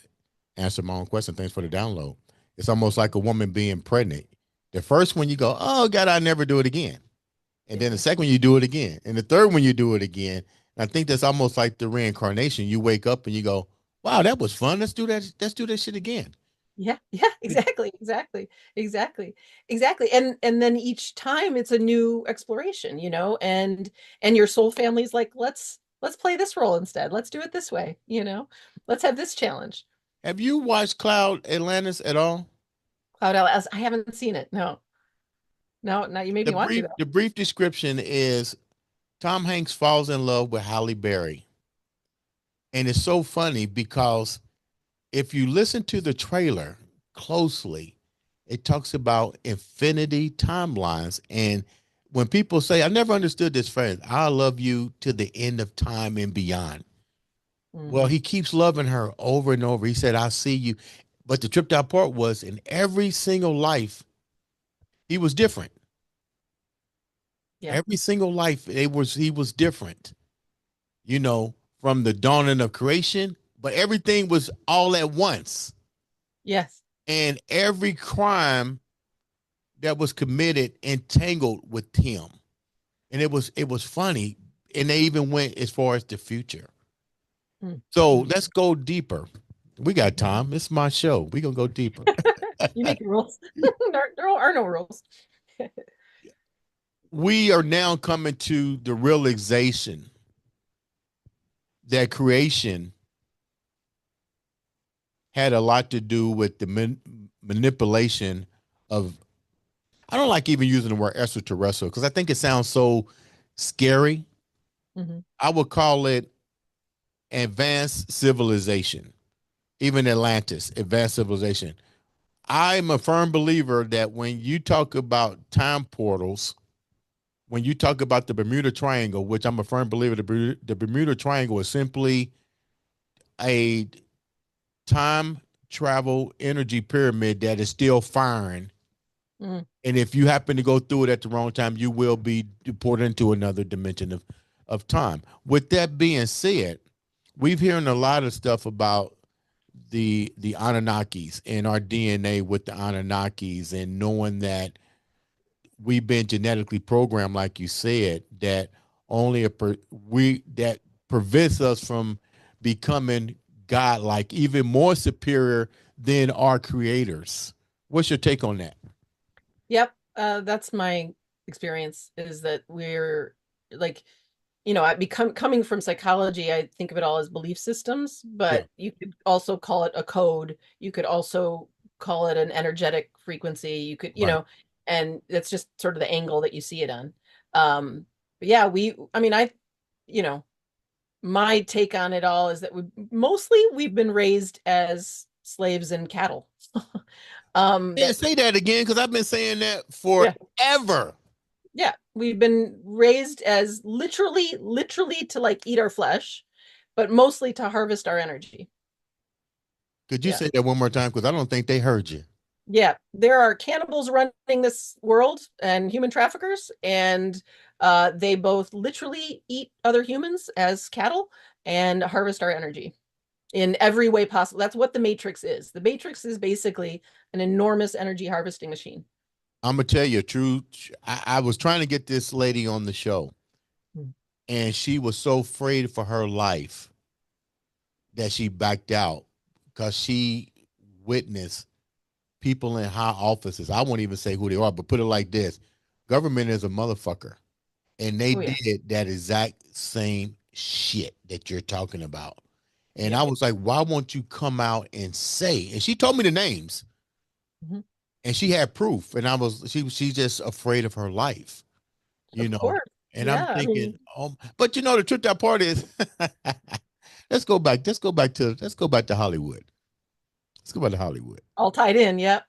answered my own question. Thanks for the download. It's almost like a woman being pregnant. The first one you go, oh God, I never do it again. And then the Yeah. second one you do it again. And the third one you do it again. And I think that's almost like the reincarnation. You wake up and you go, wow, that was fun. Let's do that. Let's do that shit again. Yeah, yeah, exactly. And then each time it's a new exploration, and your soul family's like, let's play this role instead. Let's do it this way, Let's have this challenge. Have you watched Cloud Atlantis at all? Cloud Atlas, I haven't seen it. No, no, now you made The me want to brief though. the brief description is Tom Hanks falls in love with Halle Berry. And it's so funny because if you listen to the trailer closely, it talks about infinity timelines. And when people say, I never understood this phrase, I love you to the end of time and beyond. Well, Hmm. he keeps loving her over and over. He said, I see you. But the tripped out part was in every single life, he was different. Yeah. Every single life, he was different, from the dawning of creation, but everything was all at once. Yes. And every crime that was committed entangled with him. And it was funny. And they even went as far as the future. So Mm-hmm. let's go deeper. We got time. It's my show. We're gonna go deeper. You make the rules. There are no rules. We are now coming to the realization that creation had a lot to do with the manipulation of, I don't like even using the word extraterrestrial because I think it sounds so scary. Hmm. I would call it advanced civilization, even Atlantis, advanced civilization. I'm a firm believer that when you talk about time portals, when you talk about the Bermuda Triangle, which I'm a firm believer, the Bermuda Triangle is simply a time travel energy pyramid that is still firing. Hmm. And if you happen to go through it at the wrong time, you will be deported into another dimension of time. With that being said, we've hearing a lot of stuff about the Anunnakis and our DNA with the Anunnakis, and knowing that we've been genetically programmed, like you said, that only we that prevents us from becoming godlike, even more superior than our creators. What's your take on that? Yep. That's my experience is that we're like, I become coming from psychology, I think of it all as belief systems, Yeah, but you could also call it a code. You could also call it an energetic frequency. You could, right. and that's just sort of the angle that you see it on. But yeah, I mean, you know, my take on it all is that we've been raised as slaves and cattle. Yeah, That say that again because I've been saying that Yeah, forever. yeah, we've been raised as literally to like eat our flesh, but mostly to harvest our energy. Could you Yeah. say that one more time? Because I don't think they heard you. Yeah, there are cannibals running this world and human traffickers, and they both literally eat other humans as cattle and harvest our energy. in every way possible. That's what the Matrix is. The Matrix is basically an enormous energy harvesting machine. I'm gonna tell you a true. I was trying to get this lady on the show, Mm. and she was so afraid for her life that she backed out because she witnessed people in high offices. I won't even say who they are, but put it like this: government is a motherfucker, and they Oh yeah. did that exact same shit that you're talking about. And I Yep. was like, why won't you come out and say? And she told me the names, Mhm. and she had proof. And she's just afraid of her life, you Of know. course. And I'm Yeah. I thinking, mean, oh, but you know, the truth that part is, let's go back to Hollywood. Let's go back to Hollywood. all tied in. Yep.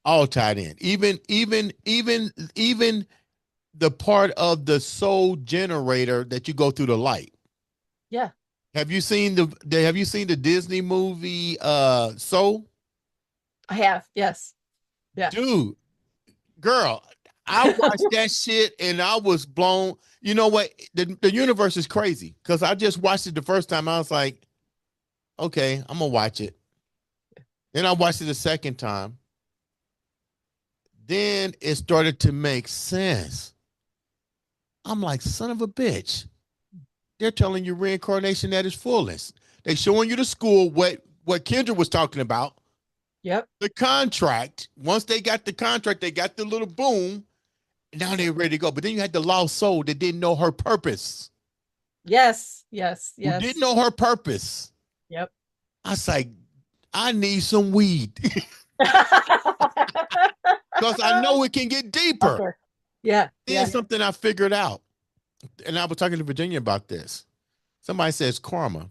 All tied in. Even the part of the soul generator that you go through the light. Yeah. Have you seen the Disney movie Soul? I have. Yes. Yeah. Dude, girl, I watched that shit and I was blown. You know what? The universe is crazy because I just watched it the first time. I was like, okay, I'm gonna watch it. Then I watched it the second time. Then it started to make sense. I'm like, son of a bitch. They're telling you reincarnation at its fullest. They showing you the school what Kendra was talking about. Yep. The contract. Once they got the contract, they got the little boom. Now they're ready to go. But then you had the lost soul that didn't know her purpose. Yes. Yes. Who didn't Yes. know her purpose. Yep. I was like, I need some weed because I know it can get Out deeper. there. Yeah. Then Yeah. something I figured out, and I was talking to Virginia about this. Somebody says karma.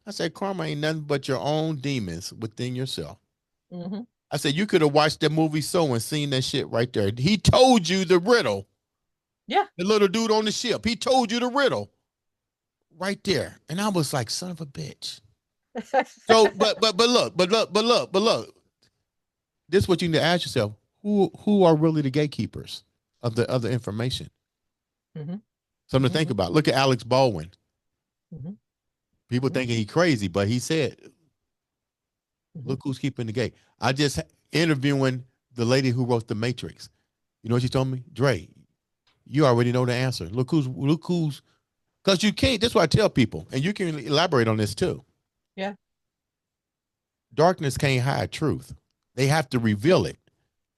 I said, karma ain't nothing but your own demons within yourself. Hmm. I said, you could have watched that movie So and seen that shit right there. He told you the riddle. Yeah. The little dude on the ship. He told you the riddle right there. And I was like, son of a bitch. So, but look. This is what you need to ask yourself: who are really the gatekeepers of the other information? Hmm. Something to think Hmm. about. Look at Alex Baldwin. Hmm. People Hmm. thinking he crazy, but he said, Hmm. "Look who's keeping the gate." I just interviewing the lady who wrote The Matrix. You know what she told me? Dre, you already know the answer. Look who's because you can't. That's what I tell people, and you can elaborate on this too. Yeah. Darkness can't hide truth. They have to reveal it,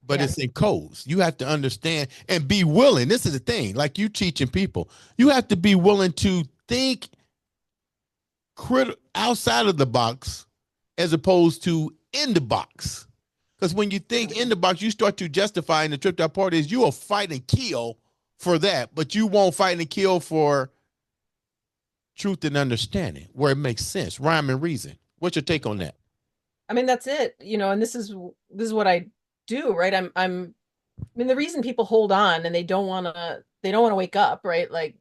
but Yeah. it's in codes. You have to understand and be willing. This is the thing, like you teaching people, you have to be willing to think outside of the box as opposed to in the box. Because when you think in the box, you start to justify, and the tripped out part is you will fight and kill for that, but you won't fight and kill for truth and understanding where it makes sense, rhyme and reason. What's your take on that? I mean, that's it, and this is what I do, right? I mean, the reason people hold on and they don't want to wake up, right? Like,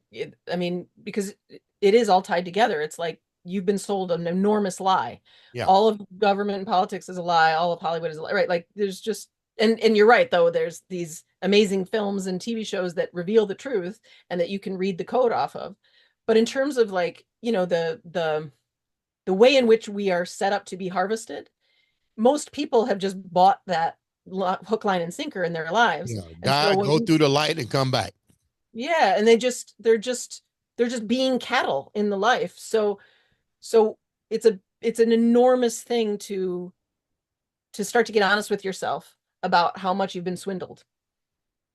I mean, because it is all tied together. It's like you've been sold an enormous lie. Yeah. All of government and politics is a lie. All of Hollywood is a lie, right? Like, there's just, and you're right, though. There's these amazing films and TV shows that reveal the truth and that you can read the code off of. But in terms of like, the way in which we are set up to be harvested, most people have just bought that hook, line, and sinker in their lives. Yeah. And so Die, when go we, through the light and come back. yeah, and they're just being cattle in the life. So it's an enormous thing to start to get honest with yourself about how much you've been swindled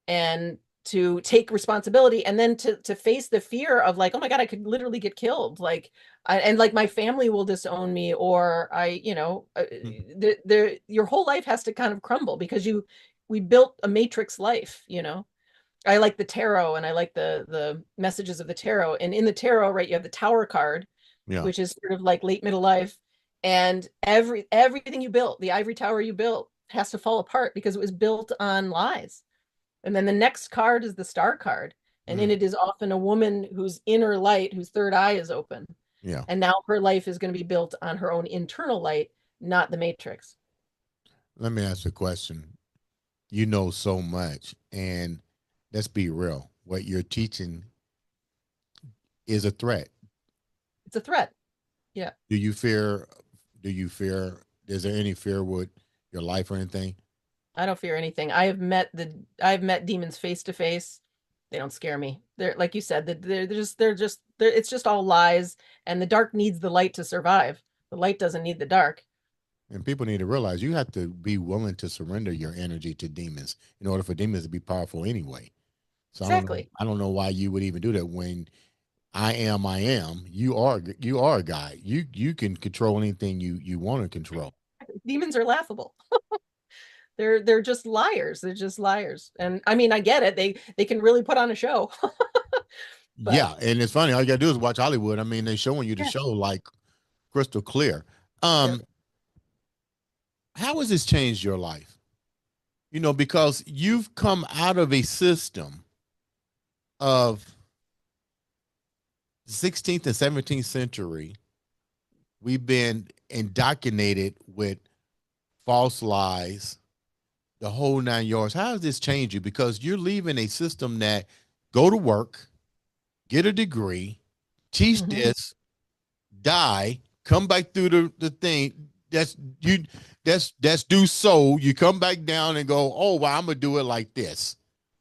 and to take responsibility and then to face the fear of like, oh my God, I could literally get killed. Like, and like my family will disown me, or your whole life has to kind of crumble because we built a matrix life, I like the tarot and I like the messages of the tarot. And in the tarot, right, you have the Tower card, Yeah. which is sort of like late middle life. And everything you built, the ivory tower you built, has to fall apart because it was built on lies. And then the next card is the Star card. And in Mm, it is often a woman whose inner light, whose third eye is open. yeah. And now her life is going to be built on her own internal light, not the matrix. Let me ask you a question. You know so much, and let's be real. What you're teaching is a threat. It's a threat. Yeah. Do you fear do you fear? Is there any fear with your life or anything? I don't fear anything. I've met demons face to face. They don't scare me. They're like you said, it's just all lies, and the dark needs the light to survive. The light doesn't need the dark. And people need to realize you have to be willing to surrender your energy to demons in order for demons to be powerful anyway. So Exactly. I don't know why you would even do that when I am. You are a guy. You can control anything you want to control. Demons are laughable. They're just liars. They're just liars. And I mean, I get it. They can really put on a show. But Yeah, and it's funny. All you gotta do is watch Hollywood. I mean, they're showing you the yeah, show like crystal clear. yep. Um, how has this changed your life? Because you've come out of a system of 16th and 17th century. We've been indoctrinated with false lies, the whole 9 yards. How has this changed you? Because you're leaving a system that go to work, get a degree, teach Hmm. this, die, come back through the thing. That's you. That's do so. You come back down and go. Oh, well, I'm gonna do it like this.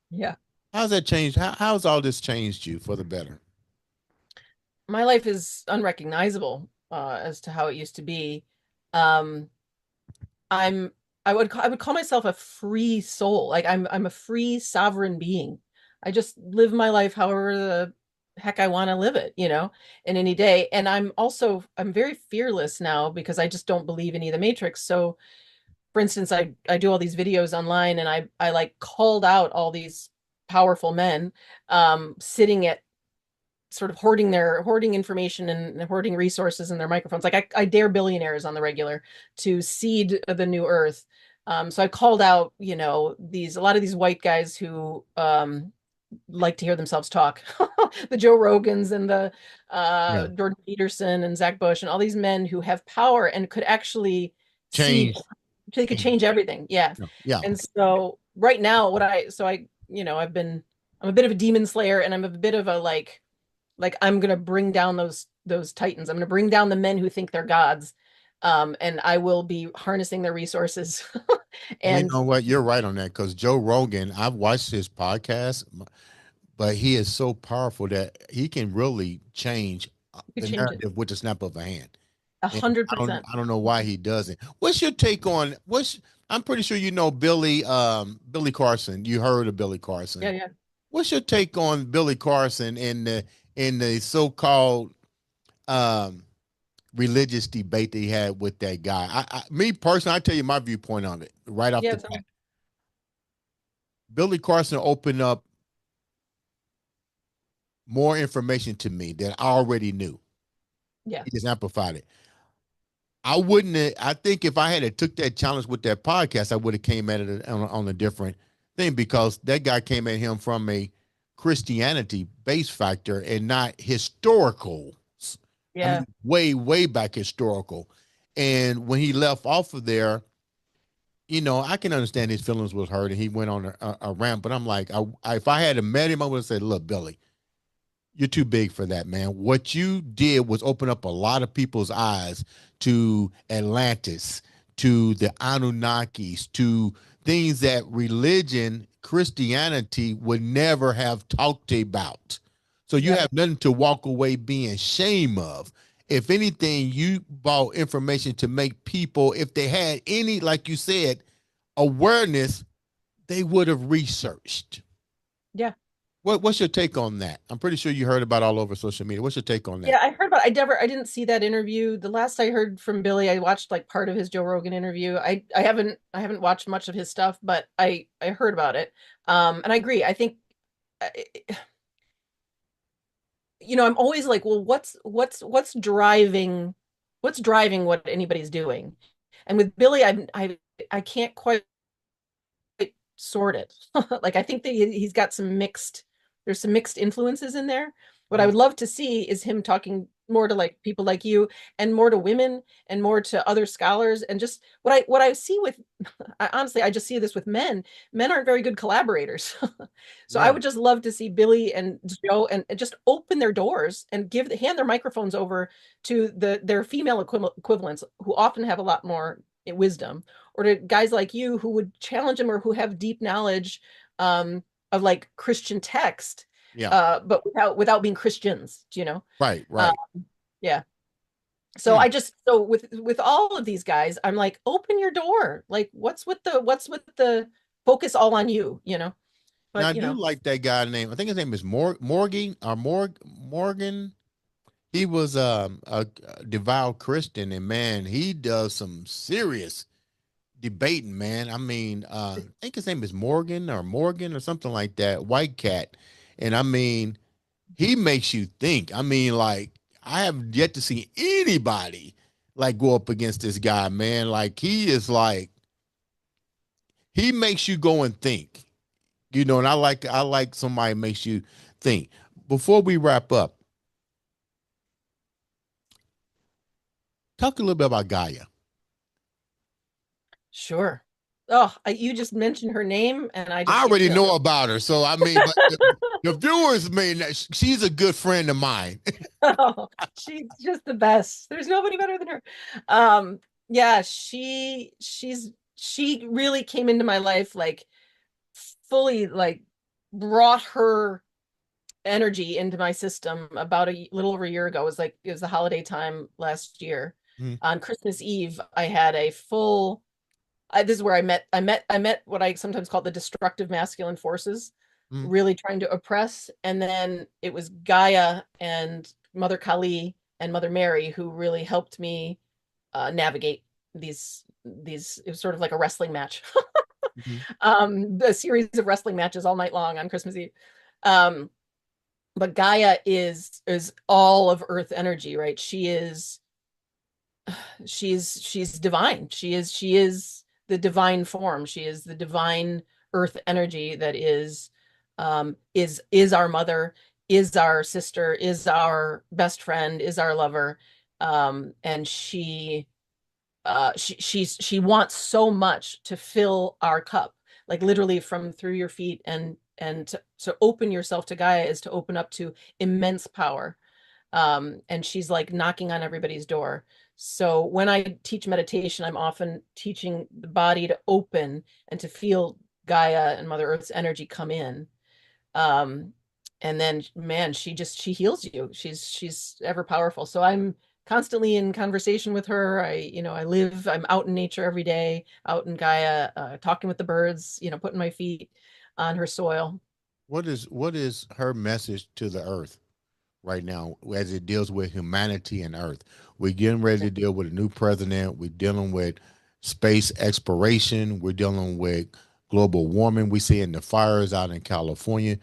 Yeah. How's that changed? How's all this changed you for the better? My life is unrecognizable as to how it used to be. Um, I'm I would call myself a free soul. Like I'm a free sovereign being. I just live my life however the heck I want to live it, in any day. And I'm very fearless now because I just don't believe any of the matrix. So for instance, I do all these videos online, and I like called out all these powerful men sitting at sort of hoarding information and hoarding resources in their microphones. Like I dare billionaires on the regular to seed the new earth. So I called out, a lot of these white guys who like to hear themselves talk, the Joe Rogans and the Yeah, Jordan Peterson and Zach Bush and all these men who have power and could actually see, change. they could change everything. Yeah. Yeah, yeah. And so right now, I'm a bit of a demon slayer, and I'm a bit of a like I'm gonna bring down those titans. I'm gonna bring down the men who think they're gods, and I will be harnessing their resources. You And know what? You're right on that because Joe Rogan, I've watched his podcast, but he is so powerful that he can really change you the change it narrative with the snap of a hand. a And hundred I don't percent. I don't know why he doesn't. What's your take on what's I'm pretty sure you know Billy Carson. You heard of Billy Yeah, Carson. yeah, What's your take on Billy Carson in the so-called um religious debate that he had with that guy? Me personally, I tell you my viewpoint on it right off yeah. the bat. Billy Carson opened up more information to me than I already knew. Yeah, He just amplified it. I wouldn't. I think if I had took that challenge with that podcast, I would have came at it on a different thing because that guy came at him from a Christianity base factor and not historical. I yeah, mean, way way back historical. And when he left off of there, I can understand his feelings was hurt and he went on a rant. But I'm like, if I had met him, I would have said, "Look, Billy, you're too big for that, man. What you did was open up a lot of people's eyes to Atlantis, to the Anunnakis, to things that religion, Christianity would never have talked about. So you yep, have nothing to walk away being shame of. If anything, you brought information to make people, if they had any, like you said, awareness, they would have researched. yeah. What's your take on that? I'm pretty sure you heard about all over social media. What's your take on that? Yeah, I heard about I didn't see that interview. The last I heard from Billy, I watched like part of his Joe Rogan interview. I haven't watched much of his stuff, but I heard about it. And I agree. I think uh, I'm always like, well, what's driving what anybody's doing? And with Billy, I can't quite sort it. Like I think that he's got there's some mixed influences in there. What I would love to see is him talking more to like people like you and more to women and more to other scholars and just what I see with honestly I just see this with men. Men aren't very good collaborators. So I Yeah. would just love to see Billy and Joe and just open their doors and hand their microphones over to their female equivalents who often have a lot more wisdom, or to guys like you who would challenge them or who have deep knowledge of like Christian text, Yeah. but without being Christians, you know? Right. Uh, Right. yeah. So Hmm. I just so with all of these guys, I'm like, open your door. Like, what's with the focus all on you, you know? Now I But you do know, like that guy name. I think his name is Morgan. He was a devout Christian, and man, he does some serious debating, man. I mean, I think his name is Morgan or something like that. White cat, and I mean, he makes you think. I mean, like I have yet to see anybody like go up against this guy, man. Like he is like he makes you go and think, and I like somebody makes you think. Before we wrap up, talk a little bit about Gaia. sure. Oh, you just mentioned her name, and I I just get already chills. know about her, so I mean, but the viewers mean that she's a good friend of mine. Oh, she's just the best. There's nobody better than her. Um, yeah, she really came into my life like fully like brought her energy into my system about a little over a year ago. It was the holiday time last year. Mhm. On Christmas Eve, I had a full this is where I met what I sometimes call the destructive masculine forces, Mhm. really trying to oppress. And then it was Gaia and Mother Kali and Mother Mary who really helped me navigate these. It was sort of like a wrestling match, Mhm. a series of wrestling matches all night long on Christmas Eve. Um, but Gaia is all of Earth energy, right? She's divine. She is the divine form. She is the divine earth energy that is our mother, is our sister, is our best friend, is our lover. And she wants so much to fill our cup, like literally from through your feet, and to open yourself to Gaia is to open up to immense power. And she's like knocking on everybody's door. So when I teach meditation, I'm often teaching the body to open and to feel Gaia and Mother Earth's energy come in. Um, and then, man, she heals you. She's ever powerful. So I'm constantly in conversation with her. I'm out in nature every day, out in Gaia, talking with the birds, putting my feet on her soil. What is her message to the earth right now as it deals with humanity and earth? We're getting ready to deal with a new president. We're dealing with space exploration. We're dealing with global warming. We seeing the fires out in California.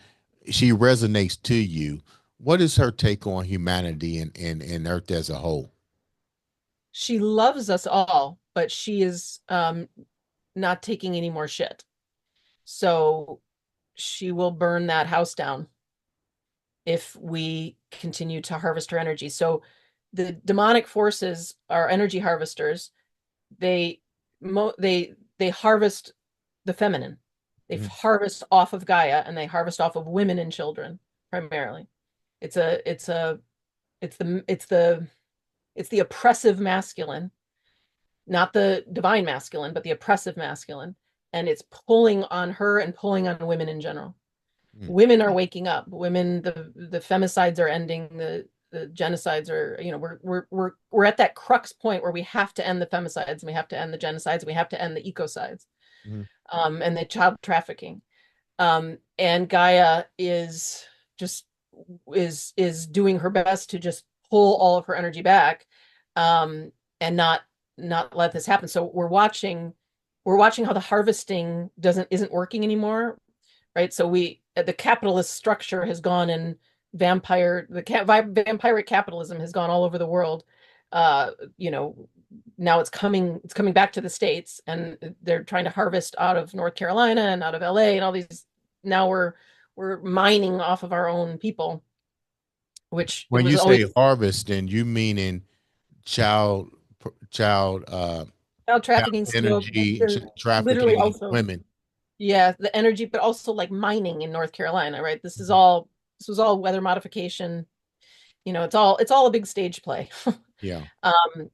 She resonates to you. What is her take on humanity and earth as a whole? She loves us all, but she is not taking any more shit. So she will burn that house down if we continue to harvest her energy. So the demonic forces are energy harvesters. They harvest the feminine. They Mhm. harvest off of Gaia, and they harvest off of women and children primarily. It's a it's a it's the oppressive masculine, not the divine masculine, but the oppressive masculine. And it's pulling on her and pulling on women in general. Mhm. Women are waking up. Women, the femicides are ending. The genocides are, we're at that crux point where we have to end the femicides, and we have to end the genocides, and we have to end the ecocides, Mhm. and the child trafficking. And Gaia just is doing her best to just pull all of her energy back, and not let this happen. So we're watching how the harvesting isn't working anymore, right? So the capitalist structure has gone and vampiric capitalism has gone all over the world. Uh, you know, Now it's coming back to the States, and they're trying to harvest out of North Carolina and out of LA and all these. Now we're mining off of our own people. which it When was you always say harvest, then you meaning child, child, child child trafficking still. energy, They're literally trafficking also, women. yeah, the energy, but also like mining in North Carolina, right? This was all weather modification. It's all a big stage play. Yeah. Um,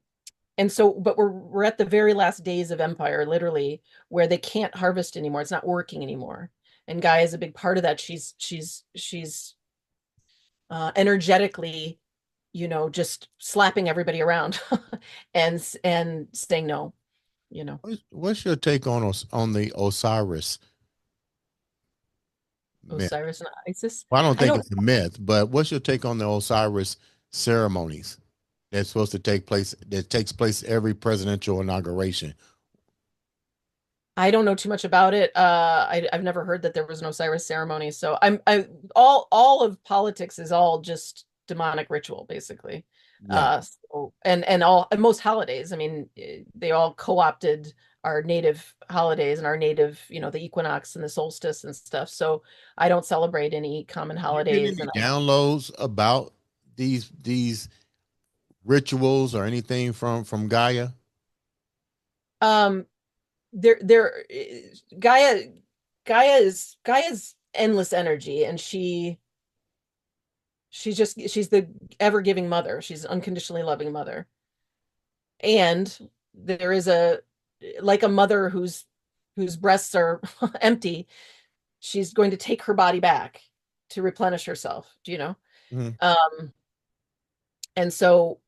and so, but we're at the very last days of empire, literally, where they can't harvest anymore. It's not working anymore. And Gaia is a big part of that. She's energetically, just slapping everybody around and saying no, you know. What's your take on on the Osiris myth? Osiris and Isis. Well, I don't I think don't it's a myth, but what's your take on the Osiris ceremonies that's supposed to take place, that takes place every presidential inauguration? I don't know too much about it. I've never heard that there was an Osiris ceremony. So I all of politics is all just demonic ritual, basically. Yeah. And most holidays, I mean, they all co-opted our native holidays and our native, the equinox and the solstice and stuff. So I don't celebrate any common You get holidays, any and downloads about these rituals or anything from Gaia? um there Gaia's endless energy, and she's the ever-giving mother. She's an unconditionally loving mother. And there is like a mother whose breasts are empty, she's going to take her body back to replenish herself, do you know? Mhm. Um, and so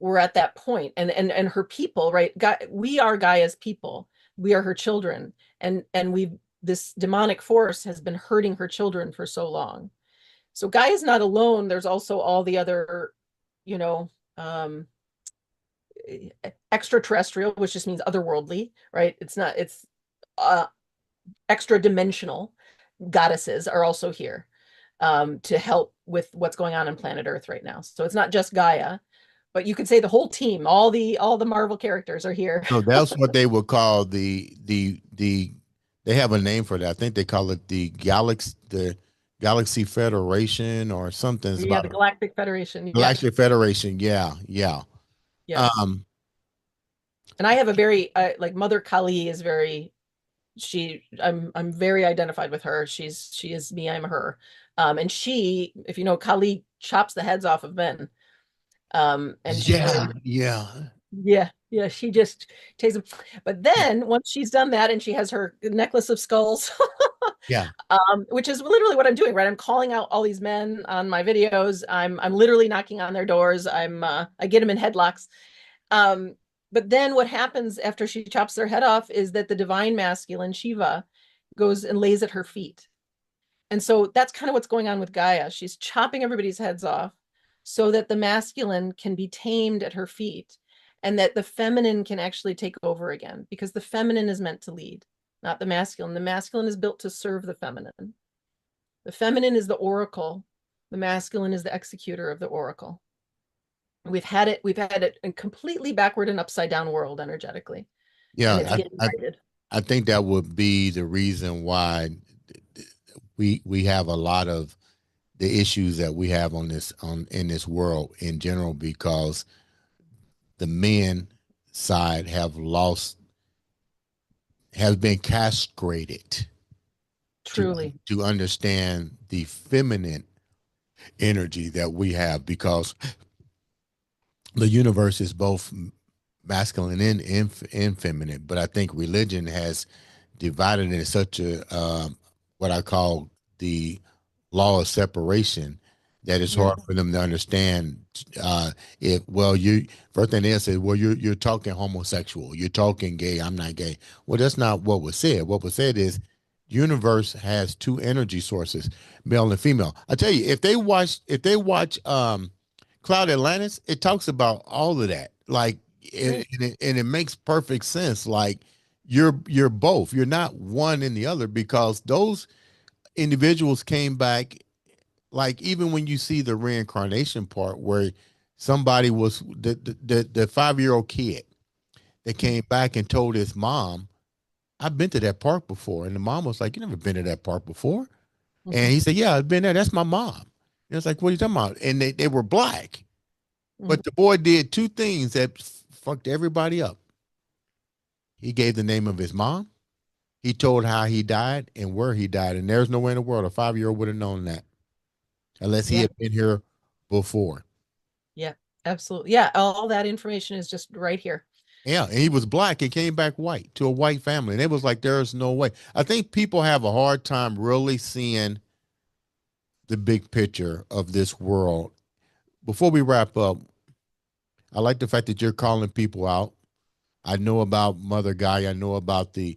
we're at that point, and her people, right? We are Gaia's people. We are her children, and we've this demonic force has been hurting her children for so long. So Gaia's not alone. There's also all the other, you know, um, extraterrestrial, which just means otherworldly, right? It's uh, extra dimensional goddesses are also here to help with what's going on planet Earth right now. So it's not just Gaia, but you could say the whole team, all the Marvel characters are here. So that's what they would call the they have a name for that. I think they call it the Galaxy Federation or something. It's Yeah, about the Galactic Federation. Yeah, Galactic Federation. Yeah, yeah. yes. Um, And I have a very like Mother Kali is very I'm very identified with her. She is me, I'm her. And she, if you know, Kali chops the heads off of men. And she yeah, and yeah, yeah, she just takes them. But then once she's done that and she has her necklace of skulls, yeah. which is literally what I'm doing, right? I'm calling out all these men on my videos. I'm literally knocking on their doors. I get them in headlocks. Um, but then what happens after she chops their head off is that the divine masculine, Shiva, goes and lays at her feet. And so that's kind of what's going on with Gaia. She's chopping everybody's heads off so that the masculine can be tamed at her feet, and that the feminine can actually take over again, because the feminine is meant to lead, not the masculine. The masculine is built to serve the feminine. The feminine is the oracle. The masculine is the executor of the oracle. We've had it in completely backward and upside down world energetically, and it's Yeah, getting righted. I think that would be the reason why we have a lot of the issues that we have on in this world in general, because the men side has been castrated to Truly. to understand the feminine energy that we have, because the universe is both masculine and feminine. But I think religion has divided it in such a what I call the law of separation, that it's Yeah. hard for them to understand. If well, you first thing they say, well, you're talking homosexual, you're talking gay. I'm not gay. Well, that's not what was said. What was said is universe has two energy sources, male and female. I tell you, if they watch Cloud Atlantis, it talks about all of that. Like, Yeah. and it makes perfect sense. Like, you're both. You're not one and the other, because those individuals came back. Like, even when you see the reincarnation part, where somebody was the 5-year-old kid that came back and told his mom, "I've been to that park before," and the mom was like, "You never been to that park before?" And Mhm. he said, "Yeah, I've been there. That's my mom." It's like, what are you talking about? And they were black. Mhm. But the boy did two things that fucked everybody up. He gave the name of his mom. He told how he died and where he died. And there's no way in the world a 5-year-old would have known that unless he Yeah. had been here before. Yeah. Absolutely. Yeah. All that information is just right here. Yeah, and he was black and came back white to a white family. And it was like, there's no way. I think people have a hard time really seeing the big picture of this world. Before we wrap up, I like the fact that you're calling people out. I know about Mother Gaia. I know about the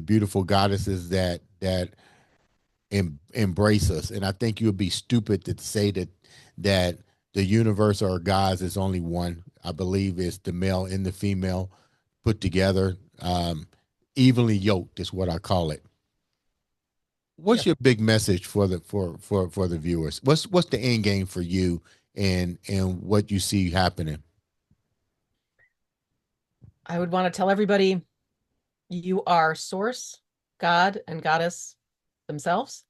beautiful goddesses that embrace us. And I think you would be stupid to say that the universe or gods is only one. I believe it's the male and the female put together, evenly yoked is what I call it. Yeah. What's your big message for the viewers? What's the end game for you and what you see happening? I would want to tell everybody you are source, God, and goddess themselves.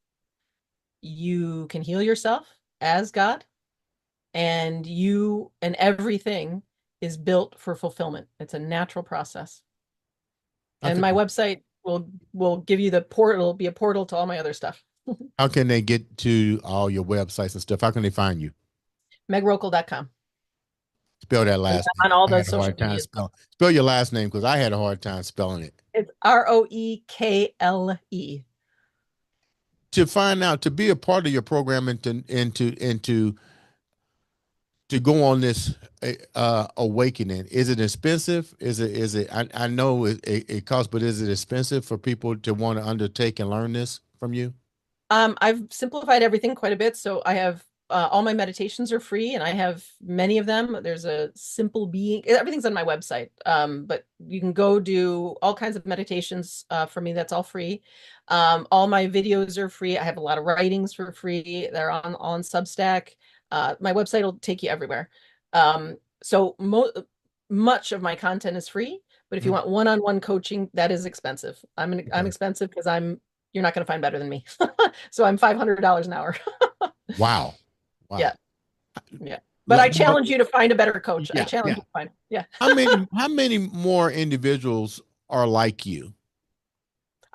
You can heal yourself as God, and you and everything is built for fulfillment. It's a natural process. How And can my website will give you the portal, be a portal to all my other stuff. how can they get to all your websites and stuff? How can they find you? megrokel.com. Spell that And last name. on all I the had a social hard time medias. spell your last name because I had a hard time spelling it. It's Roekle. To find out to be a part of your program and to go on this awakening, is it expensive? Is it I know it costs, but is it expensive for people to want to undertake and learn this from you? I've simplified everything quite a bit. So I have all my meditations are free and I have many of them. There's a simple being, everything's on my website. But you can go do all kinds of meditations for me. That's all free. All my videos are free. I have a lot of writings for free. They're on Substack. My website will take you everywhere. So much of my content is free. But if you Mhm. want one-on-one coaching, that is expensive. I'm Okay. expensive because you're not going to find better than me. So I'm $500 an hour. Wow. Wow. Yeah. Yeah. But I Well, challenge you to find a better coach. I yeah, challenge yeah. you to find. Yeah. How many more individuals are like you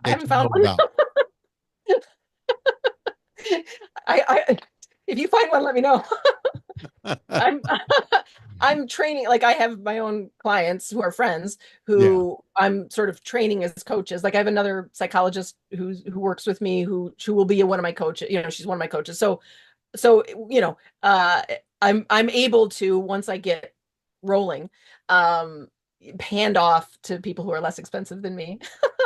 I that haven't you know found one. about? I if you find one, let me know. I'm I'm training, like I have my own clients who are friends Yeah. who I'm sort of training as coaches. Like I have another psychologist who works with me who will be one of my coaches. She's one of my coaches. So I'm able to, once I get rolling, um hand off to people who are less expensive than me.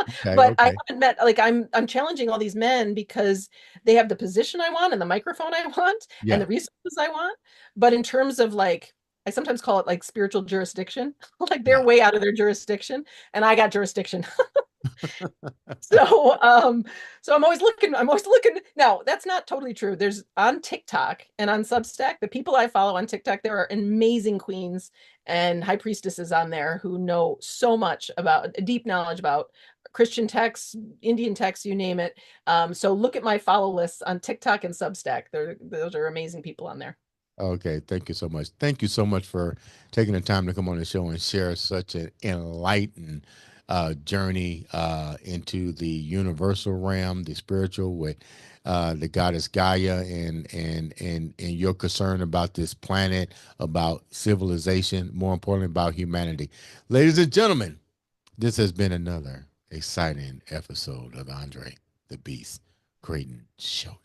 Okay. But I Okay. haven't met, like I'm challenging all these men because they have the position I want and the microphone I want and Yeah. the resources I want. But in terms of, like, I sometimes call it like spiritual jurisdiction. Like they're Yeah. way out of their jurisdiction and I got jurisdiction. So, so I'm always looking. Now, that's not totally true. There's on TikTok and on Substack, the people I follow on TikTok, there are amazing queens and high priestesses on there who know so much about deep knowledge about Christian texts, Indian texts, you name it. So look at my follow lists on TikTok and Substack. Those are amazing people on there. Okay, thank you so much. Thank you so much for taking the time to come on the show and share such an enlightened journey into the universal realm, the spiritual, with the goddess Gaia, and your concern about this planet, about civilization, more importantly about humanity. Ladies and gentlemen, this has been another exciting episode of Andre the Beast Crayton show.